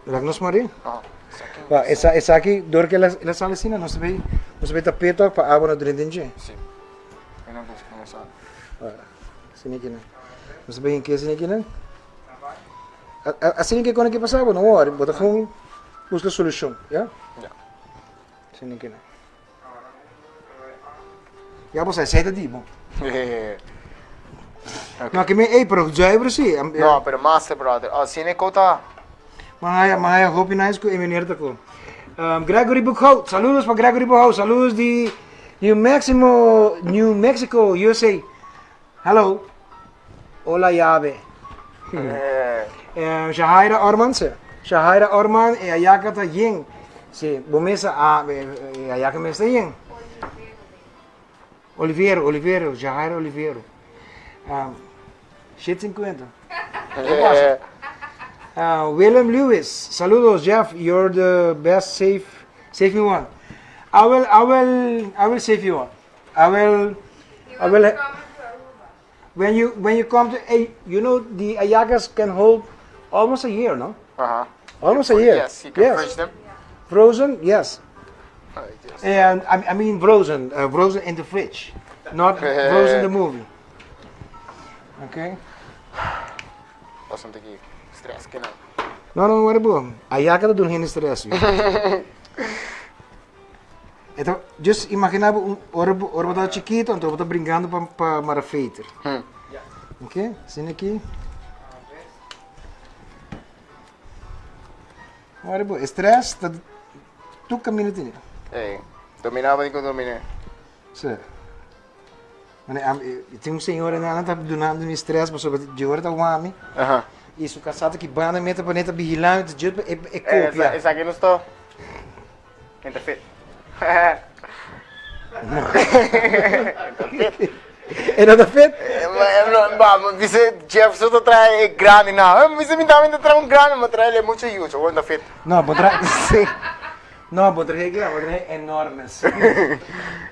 lagnos Maria. Essa aqui, dor que ela sale assim, não se vê tapeta para água no drendenje. Sim. Eu não consigo começar. Sini aqui, né? Não se vê em que assim aqui, né? Assim que quando que passava, não hora, bota com busca solução, já? Já. Sini aqui, né? Já você aceita de bom. Não, que me pero já é por si. Não, pero master brother. Assim é que tá. Mahaya, hope nice ko eminierta ko. Gregory Buchhout, saludos para Gregory Buchhout, saludos de New Mexico, USA. Hello. Hola llave. Shahaira Orman e Ayaca ta yen. Sí, bomesa Ayaca me está yen. Oliveiro, Shahaira Oliveiro. Shit 50. William Lewis, saludos Jeff, you're the best save me one. I will save you one. I will. When you come to you know the Ayacas can hold almost a year, no? Almost a year. Yes, you can freeze them. Frozen, yes. Yes. And I mean frozen in the fridge, not frozen the movie. Okay. Bastante aqui. Stress que não. Não é bom. Ayaca tá dando stress. Então, just imaginava orbo tá chiquito, então tá brincando para marafeiter. Ok? Assim aqui. Olha, bom. Stress, tá tu caminho tinha. Dominava nem que eu dominei. Certo. Tem senhor ainda tá donando me stress, mas sobre de hora tá um homem. Isso casado que banda meta para neta vigilante, de cópia. Essa aqui não estou. Entra fit. É nada feito? Mas você Jefferson tá traz grande não. Você me dá traz grande, mas traz ele muito huge. Eu ando fit. Não, vou trazer. Não, vou trazer enormes.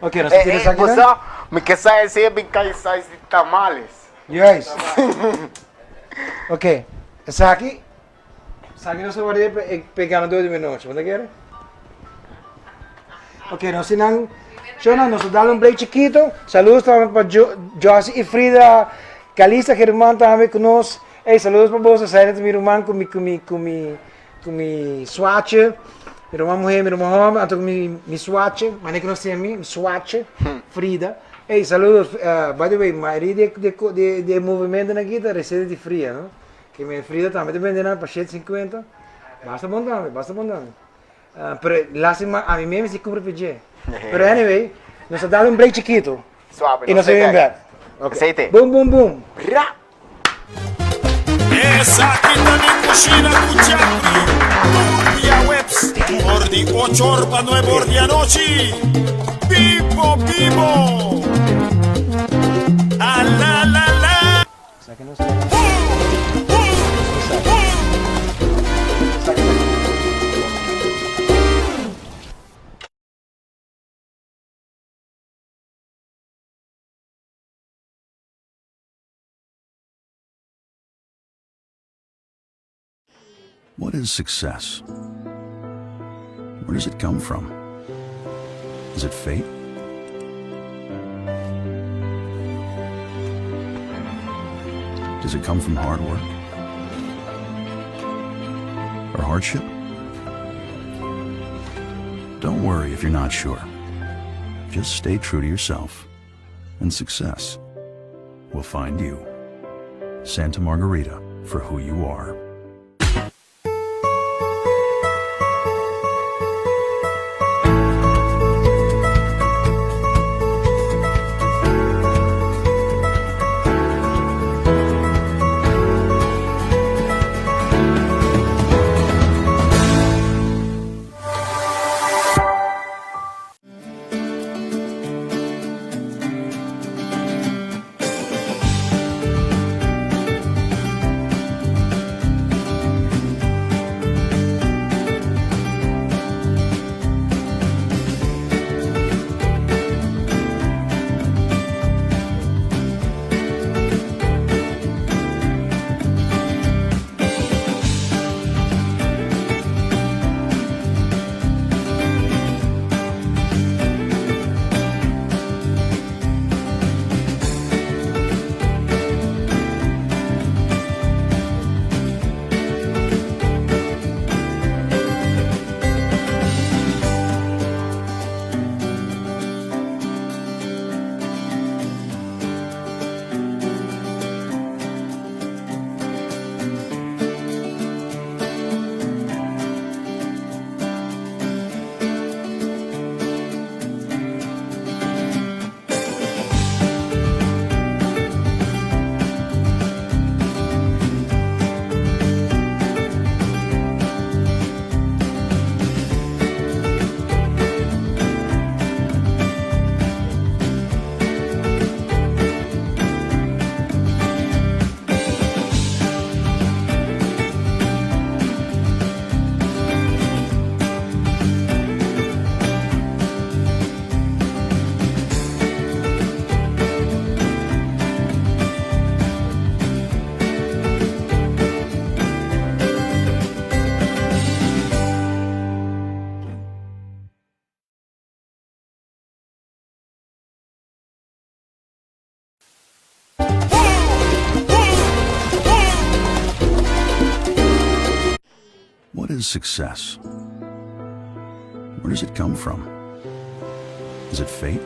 Ok, nós temos aqui. Você me quer sair se bem cai size de tamales. Yes. Ok. Essa aqui nós vamos pegar no 2 minutos. Vamos querer? Ok, nós não. Jonathan, nós damos break chiquito. Saludos também para Josie e Frida. Calista, que irmã também conosco. Hey, saludos para você. Saída de meu irmão com mi swatch. Meu irmão morreu, meu irmão homem. Então com mi swatch. Mas nem que nós temos mi swatch. Frida. Hey, saludos. By the way, a maioria de movimento aqui está receita de fria, não? Que minha Frida também está vendendo para 750. Basta bom também. Pero lástima, a mim mesmo se cumpre pedir. Pero anyway, nós damos break chiquito. Suave. E nós vamos back. Aceite. Boom. Esa aquí también Cushina con Jeffrey. Via webs. Por di 8 orba 9 ordi a noci. Vivo. La. Saque nós. What is success? Where does it come from? Is it fate? Does it come from hard work? Or hardship? Don't worry if you're not sure. Just stay true to yourself, and success will find you. Santa Margarita for who you are. What is success? Where does it come from? Is it fate?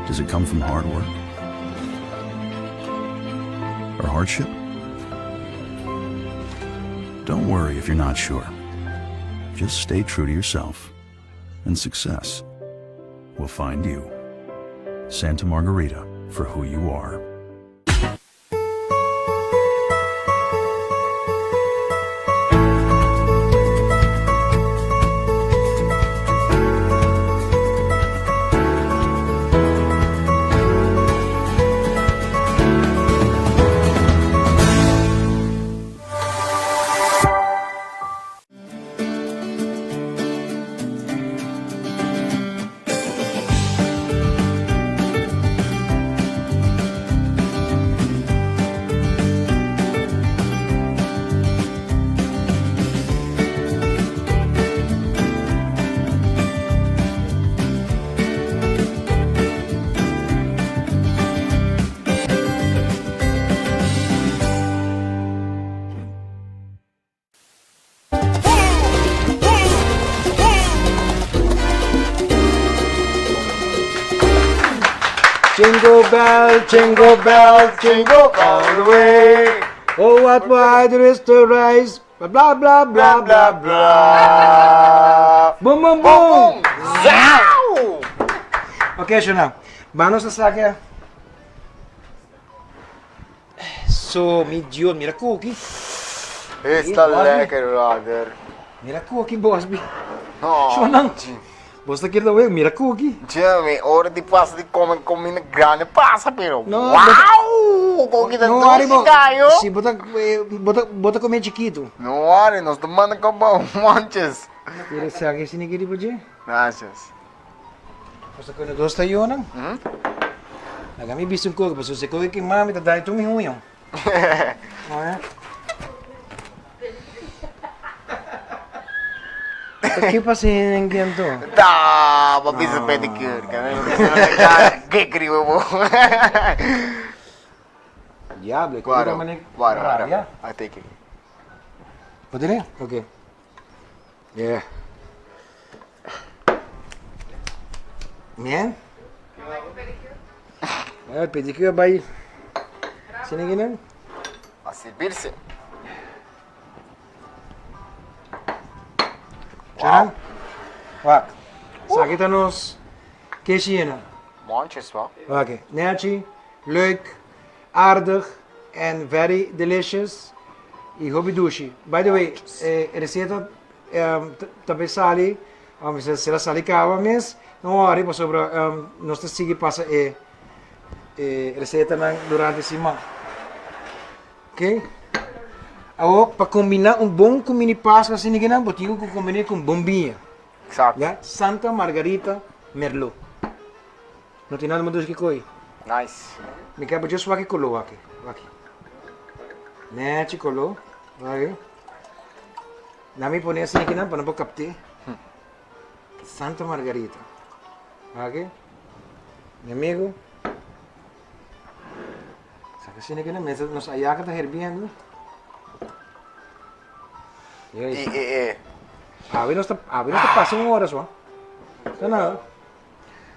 Does it come from hard work? Or hardship? Don't worry if you're not sure. Just stay true to yourself, and success will find you. Santa Margarita for who you are. Jingle bell, jingle all the way. Oh, what wider is the rise. Blah, blah, blah, blah, blah, blah. Boom, boom, boom. Zauw! Oké, Shona. Vamos a sacar. Zo, Dios, mira cookie. Está lekker, brother. Mira cookie, Busby. Oh, Shona. Você aqui da web, mira cookie. Jimmy, hora de passa de comer na grande passa, pero. No, Uau! Cookie da doce, Caio. Se bota comer chiquito. Não, Ari, nós tomamos com montes. Mira, sabe esse ninguém de poder? Gracias. Você quando gosta de Yona? Agora me visto um coco, porque você coque que mami tá dando tudo ruim. Não é? O que passa em Gento? Tá, papi se pedicure, cara. Que criou, vô. Diablo, que Claro, maneira. claro. Yeah. I take it. Poderia? Ok. Yeah. Man? Pedicure by. Sino ganun? Asibirse. Tcharam? Wak. Sakita nos Cushina. Montes, wel. Oké. Nertje, leuk, aardig en very delicious. E hobby douche. By the way, receita também sali, se la sali cava mes, não worry, mas sobre nós te sigue passa receita durante Siman. Ok? Agora, para combinar bom mini pasta assim ninguém não, botinho que combinar com bombinha. Exact. Ja? Santa Margarita Merlot. Não tem nada mais que coi. Nice. Me quer just waki colo aqui. Nete colo. Vai. Nami pone assim aqui não para não captar. Santa Margarita. Aqui. Meu amigo. Saca assim aqui não, mas nos Ayaca tá herbiando. E aí? A ver, nós tá passando horas só. Tá não.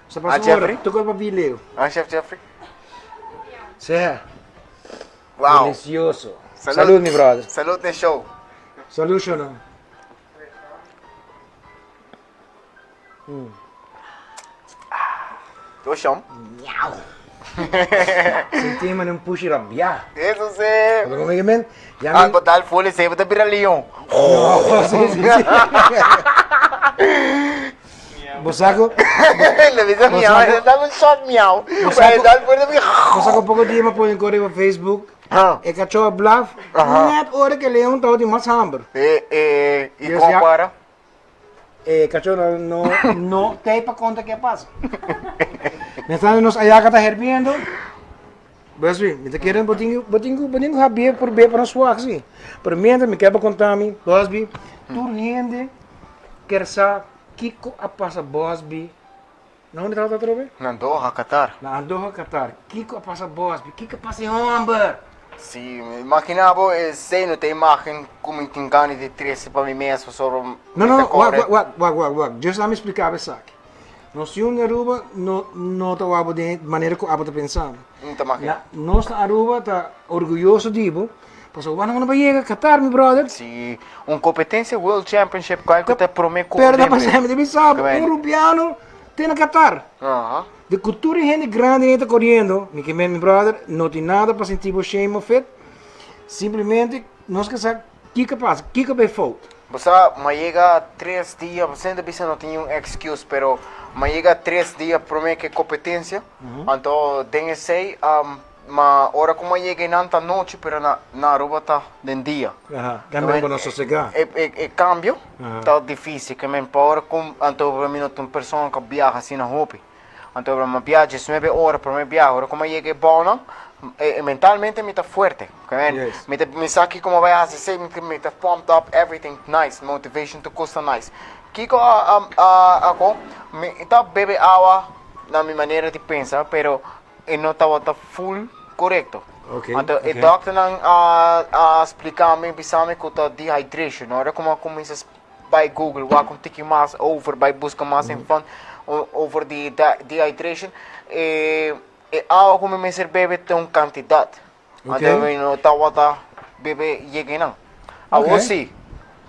Você passa Jeffrey? hora, tu vai para Vileu. Ah, Chef Jeffrey? Certo. Wow. Delicioso. Salud, meu brother. Salute no show. Salud, Shona. Do chão. Sentimos um push rabia. Isso sim. Como é que é? Ah, botar o folha sempre da piralion. Sim. Bosaco? Ele avisa miau, ele dá um shot miau. Ele dá o folha da Bosaco um pouco de dia, mas põe em correio no Facebook. É cachorro bluff. Net hora que leão tá de mais hamburger. E compara? Cachorro não tem para conta que passa. Mientras nos Ayaca está herviendo, Busby, me querem botinho rabia por bem para nós assim. Pero mientras me quer contar mim, Busby, tu rende quer saber que a passa Busby. Não onde está outra vez? Na Doha, Qatar. Na Doha, Qatar. Que a passa Busby, que passa Homber. Sim, imaginava, sei, não tem imagem como tem ganho de 13 para mim mesmo sobre... Não, wag. Just lá me explicar isso aqui. Nós tínhamos na Aruba, não estava de maneira que eu estava pensando. Muita máquina. Nós na Aruba está orgulhoso disso. Passou, vamos para chegar a Qatar, meu brother. Sim, uma competência World Championship, qual que te promete com Pero da passagem de sabe, um rubiano tem na Qatar. De cultura e gente grande está correndo, meu brother, não tem nada para sentir o shame of it. Simplesmente, nós que sabe, o que passa, o que é feito. Você mas chega 3 dias, você não tem um excuse, pero mas chega 3 dias promete que competência, então tem sei, mas hora como chega nanta noite, pero na Aruba tá de dia. Também para nós sossegar. É cambio, tá difícil, que men para com, então para mim não tem pessoa que viaja assim na roupa. Então para mim viaja 9 horas, para mim viaja, hora como chega bom, mentalmente me tá forte, me sabe como vai fazer, me tá pumped up, everything nice, motivation to costa nice. Kiko ako, me tá bebe água na minha maneira de pensar, pero não tá full correto. Então o doctor não explicar-me, pensar-me que tá dehydration, na hora como começas by Google, vai com tiki mais over, by buscar mais info over the dehydration, água como me ser bebe tem uma quantidade. Então não tá bebe chega não. Agora sim,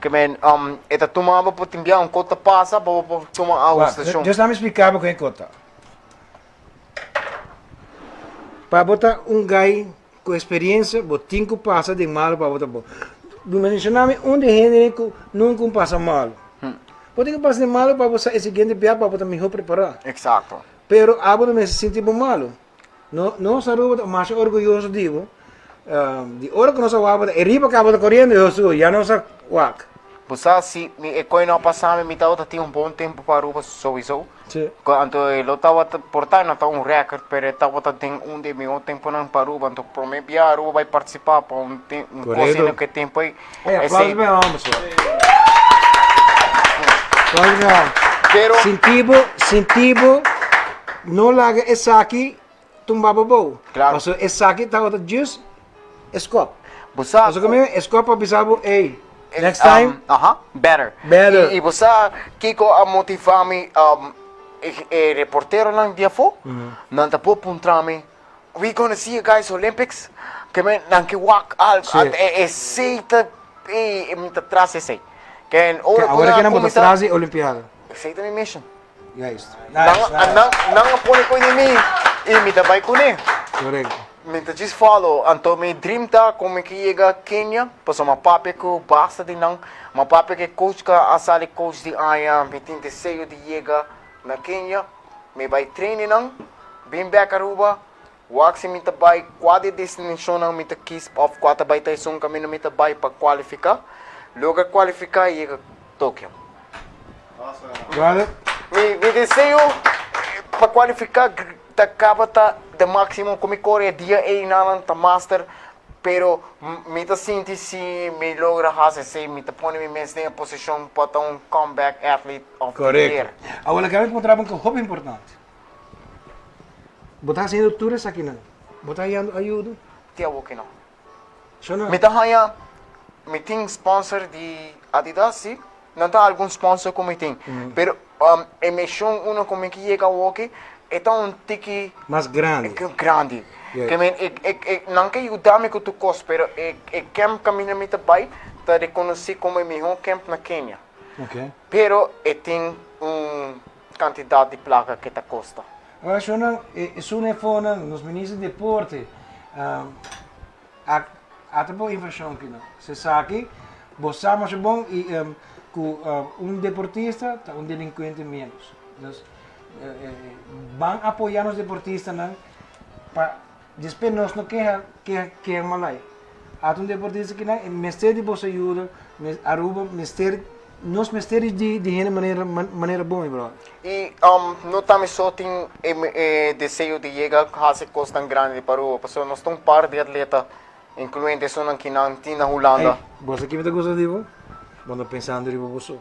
que men eta tomava para enviar um cota passa para tomar água estação. Já me explicava com a cota. Para botar um gai com experiência, botar 5 passa de mal para botar bom. Do mencionar-me onde gente nunca passa mal. Botar 5 passa de mal para botar esse seguinte piada para botar melhor preparar. Exato. Pero agora me senti mal. Nós Aruba mais orgulhoso disso. De hora que nós vamos é riba que vamos correndo eu sou já não sa wak. Você se me coi não passar me tá tinha bom tempo para Aruba sowieso. Sim. Então eu estava portar não tá recorde, pero estava tem de meu tempo não para Aruba, então promete a Aruba vai participar para coisa que tempo aí. Aplausos bem vamos. Pero sentivo não larga essa aqui tumbava bom. Claro. Mas essa aqui tá just scope. Você como scope avisava, hey, next time, better. E você Kiko a motivar-me reporteiro lá dia fo, não tá por puntar-me. We gonna see you guys Olympics. Que men não que walk out seita me tá traz esse. Que agora que não pode trazer Olimpiada. Seita minha mission. Nice. Não põe com mim e me dá vai com ele. Correto. Me just follow, então me dream tá como que chega a Kenya, passou uma papi que basta de não, uma papi que coach que a sala coach de Ayaca, me tem desejo de chegar na Kenya, me vai treinar não, bem back Aruba, wax me tá vai quase destination não me tá kiss of quatro vai tá som caminho me tá vai para qualificar, logo qualificar e chega Tóquio. Me desejo para qualificar tá acaba tá de máximo como corre dia e não tá master, pero me tá sinto se me logra fazer se me tá põe me mesmo em posição para um comeback athlete of the year. Agora que eu encontrava um hobby importante. Botar sendo tours aqui não. Botar aí ajuda. Tia que não. Só Me tá ganha me tem sponsor de Adidas sim. Não tá algum sponsor como tem. Pero emissão uma como que chega o que é um tique mais grande. Grande. Que não que ajudar-me com tu custo, pero camp caminho me vai tá reconhecido como o melhor camp na Kenya. Pero tem quantidade de placa que tá custa. Agora, isso não é fona nos ministros de deporte. Até boa informação aqui não. Você sabe que você é bom e com deportista tá delinquente menos. Van apoiar os deportistas para depois nós não quer malai. Há deportista que não mestre de você ajuda, Aruba mestre nós mestre de maneira boa, bro. E não também só tem desejo de chegar a fazer coisas tão grandes para Aruba, porque nós temos par de atletas, incluindo só que não tem na Holanda. Você que me gosta de você? Quando pensando em você.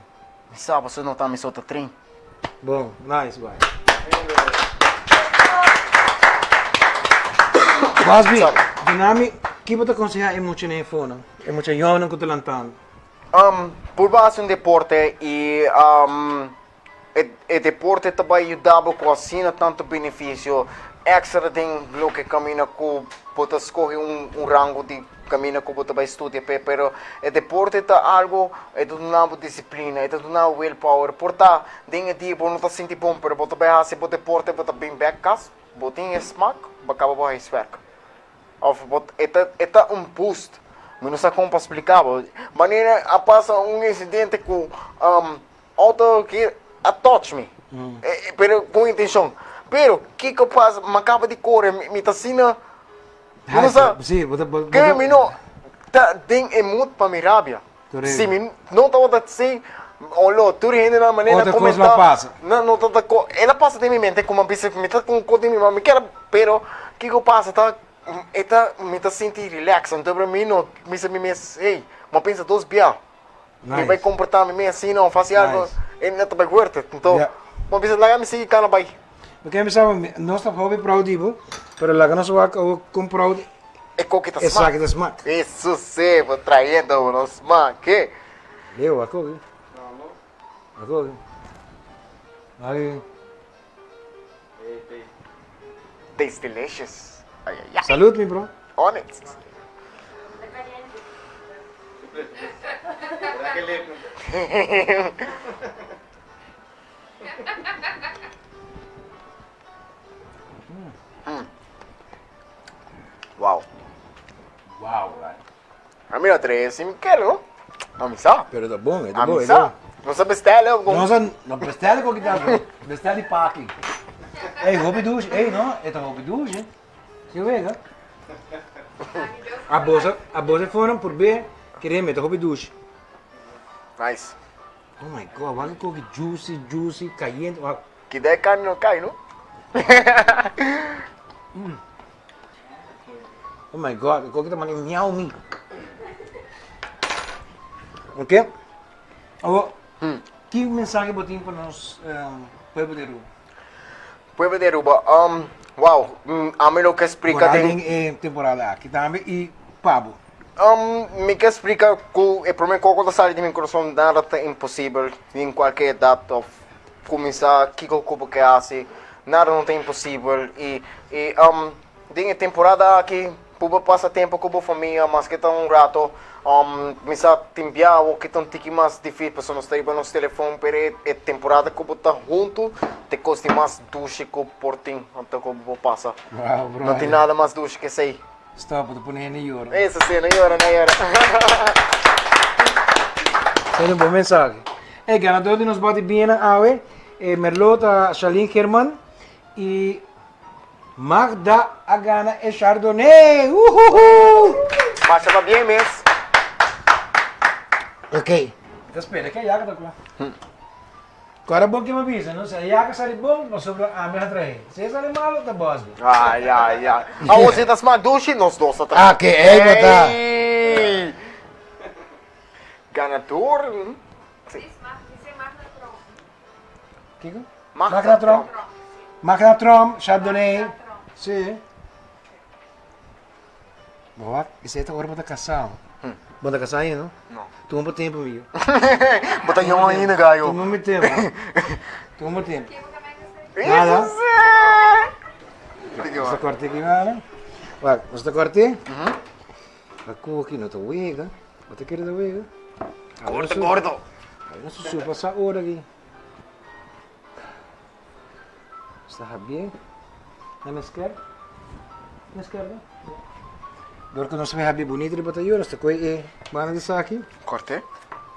Sabe, você não também só tá trein. Bom, nice, vai. Busby, dinami, que você aconselha muito na fona? É muito jovem que está lantando. Por base um deporte e o deporte também ajudava com assim tanto benefício. Extra tem lo que caminha com você escolhe rango de caminho que você vai estudar, pero o deporte é algo é de uma disciplina, é de uma willpower. Porta, tem dia não está sentindo bom, pero você vai fazer o deporte, você bem becas, você tem smack, você acaba vai esverca. Of é boost. Mas não sei como explicar. Maneira passa incidente com auto que touch me, pero com intenção. Pero que eu faço? Me acaba de correr, me está assim não sabe? Sim, Que me não tem muito para me rabia. Se me não estava assim, olha, tu rende na maneira como ela passa. Não tá ela passa de minha mente como me está com coisa de minha me quer, pero que eu passo tá me está sentindo relax, então para mim não me ei, mas pensa dois bial. Me vai comportar-me assim não, faço algo, ele não está bem forte, então, mas pensa lá me seguir cana vai. Porque eu pensava, nós estamos hobby proud, pero lá que nós vamos comprar é coqueta smack. É smack. Isso sim, vou traindo o smack. Eu, a coque. A coque. Aí. Tastes delicious. Ai, ai, ai. Salute, meu bro. Honest. Wow. Wow, velho. A minha três, sim, quero, não? Não me sabe? Pero tá bom, é A bom. mim sabe? Não sabe bestela, eu vou. Não bestelle com que tá bom. Bestelle paki. Ei, hobby douche. Ei, não, é um hobby douche. Você vê, né? A bolsa foram por B, querer meter hobby douche. Nice. Oh my god, olha que juicy, caliente. Que daí carne não cai, não? Oh my god, o que tá mandando miau me. Ok? Que mensagem você tem para nós, povo de Aruba? Povo de Aruba, wow, a mim lo que explica tem temporada aqui também e Pablo. Me que explica que o primeiro coco da sala de meu coração nada é impossível em qualquer data começar que o que hace nada não é impossível e tem temporada aqui puba passa tempo com a família mas que tá rato começar a tempiar o que tá um tique mais difícil para nós ter no telefone pero é temporada que tá junto te custa mais duche que por ti então que passa não tem nada mais duche que sei. Stop, tu põe em euro. Isso sim, na hora. Tem um bom mensagem. O ganador de nos bate bem awe é Merlota Shalin Herman e Magda Agana e Chardonnay. Mas estava bem mesmo. Ok. Espera, que a Ayaca tá lá. Agora bom que me avisa, não? Se a Ayaca sai bom, nós sobre a minha trair. Se sai mal, tá boss. Ai. A você tá smart duche, nós dois tá. Ah, que é, Ganador. Que? Magnatron. Magnatron, Chardonnay. Sim. Boa, isso aí tá agora para casar. Bota casar aí, não? Não. Toma tempo, amigo. Bota eu ainda, gaio. Toma tempo. Toma tempo. Nada. Você corta aqui, nada. Vai, você corta? A cor aqui não tá uega. Você quer da uega? Gordo. Não se passa a hora aqui. Está bem? Na esquerda? Na esquerda? Agora que nós vamos ver bonito de batalhão, esta coisa é bana de saque. Corte.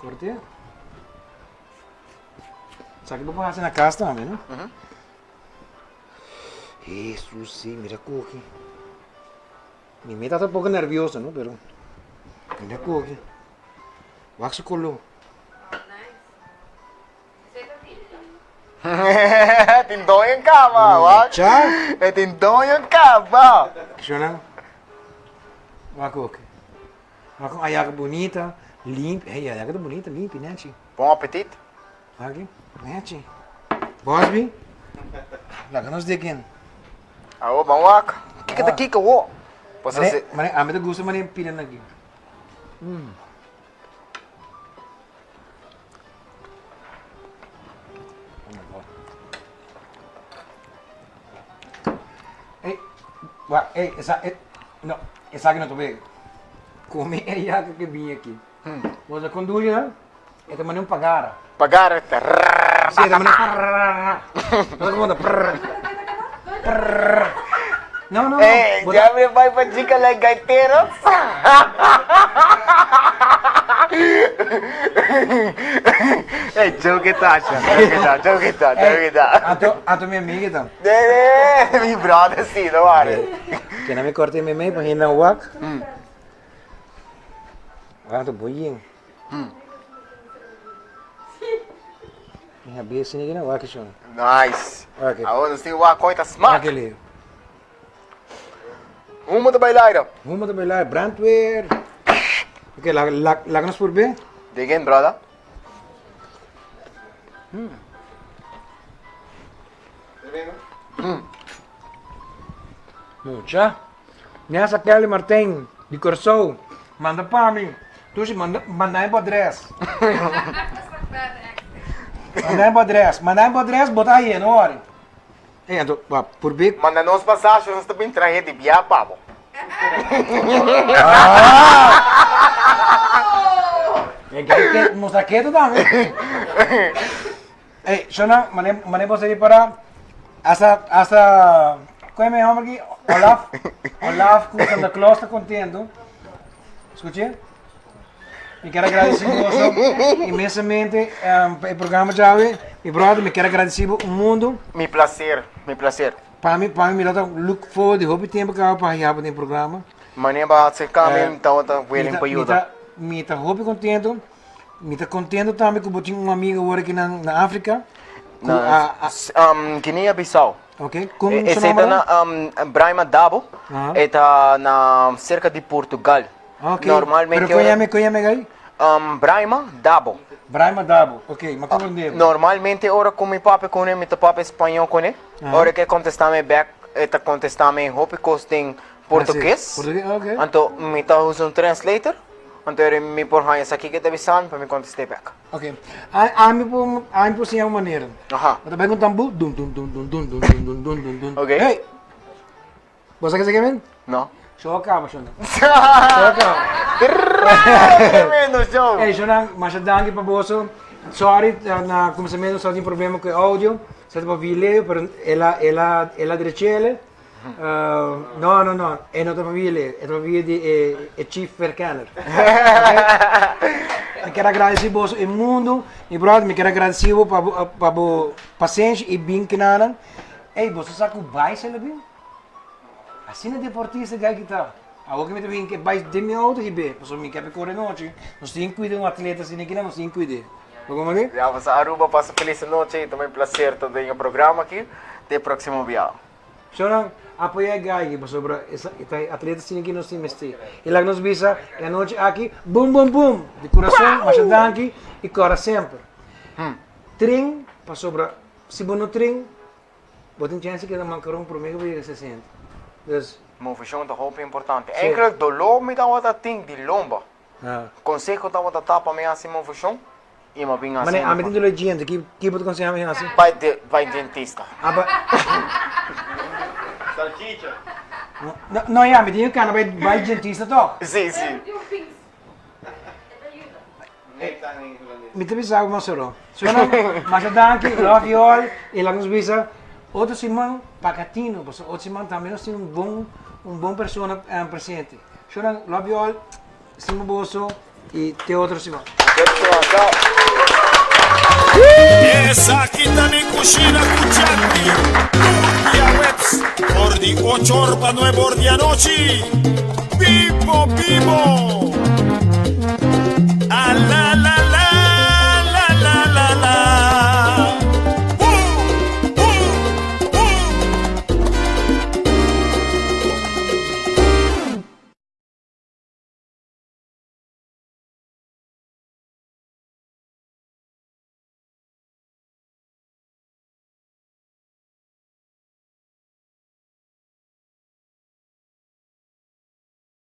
Corte. Saque para fazer na casa também, não? Isso sim, mira aqui. Minha mãe está um pouco nerviosa, não? Pero mira aqui. Wax colou. Tindong yung kama, wag? Tindong yung kama. Cushina. Wako. Wako Ayaca bonita, limpa. Hey, Ayaca tá bonita, limpa, né, tio? Bom apetite. Aqui, né, tio? Busby? Lá que nós deguem. Awo, bang wak. Kika wo. Pues A mí te gusta mané pinan aqui. Essa aqui não tô bem. Comi a Ayaca que vinha aqui. Você conduz, né? E também não pagar. Pagar. Sim, também não. Não. Já me vai pra dica lá, gaiteiro. Joke it out. A tua minha amiga então. Mi brother, sim, não vale. Que não me corte meu meio para ir na wak. Ah, tô boiando. Minha besta ninguém na wak, chão. Nice. Ok. Agora sim, o coita smart. Aquele. Uma do bailaira. Vamos trabalhar, brandweer. Ok, lágrimas por bem. Again, brother. Mucha. Nessa Kelly Martin, de Corsou, manda para mim. Tu se manda em podres. Manda em podres, botar aí, não hora. Então, por bem. Manda nos passagens, nós também trazer de via pavo. Mostra que tu também. Ei, Shona, mané você ir para essa qual é meu nome aqui? Olaf, com Santa Claus está contendo. Escute? Me quero agradecer você imensamente o programa já e brother, me quero agradecer o mundo. Mi placer. Para mim me dá look forward de hobby tempo que eu para ir no programa. Mané ba se caminho, então willing para ajuda. Me está hobby contento. Me está contento também que eu tinha um amigo agora aqui na África. Guiné-Bissau. Ok. Como esse está na Brahma Dabo. Está na cerca de Portugal. Ok. Normalmente. Pero conhece aí? Brahma Dabo. Brahma Dabo. Ok, mas compreendeu. Normalmente ora com meu papo com ele, meu papo espanhol com ele. Ora que contestar-me back, está contestar-me hope costing português. Português, ok. Então me está usando um translator. Então ele me por aí aqui que deve ser para me contestar back. Ok. A por sim é uma maneira. Eu também com tambu. Ok. Hey. Você quer saber? Não. Show acaba, Shona. Tremendo show. Hey, Shona, mas danke para você. Sorry, na começamento só tinha problema com o áudio. Só para vir, mas ela direita. No, é não para vir, é para vir de Chief Verkenner. Me quero agradecer você o mundo, e brother, me quero agradecer para a paciência e bem que nada. Ei, você sabe o baixo ele bem? Assim é deportista que está. Agora que me tem que baixo de minha auto ribe, porque me quer correr noite. Nós temos que cuidar de um atleta assim aqui, nós temos que cuidar. Como é? Já você Aruba passa feliz noite e também prazer também o programa aqui. Até o próximo viagem. Senhora, apoia a Gai sobre essa atleta assim aqui nós temos que. E lá nos visa a noite aqui, bum, de coração, mas danke e cora sempre. Trim, para sobre, se bom no trim, botem chance que não mancaram por mim que se sente. Dus. Movimento da roupa é importante. Enkel dolor me dá outra ting de lomba. Consegue dar outra tapa me assim movimento? E uma bem assim. Mas a medida de gente que pode conseguir assim. Vai dentista. Salchicha. Não, a medida que vai dentista toh. Sim. Me te bisa uma só. Senhora, mas danke, love you all. E lá nos visa outro Siman pacatino, porque outro Siman também nós temos um bom pessoa presente. Senhora, love you all. Siman Bosso e tem outro Siman. Essa aqui também Cushina com Jeffrey. Turquia Webs. Por de 8 horas para 9 horas da noite. Vivo!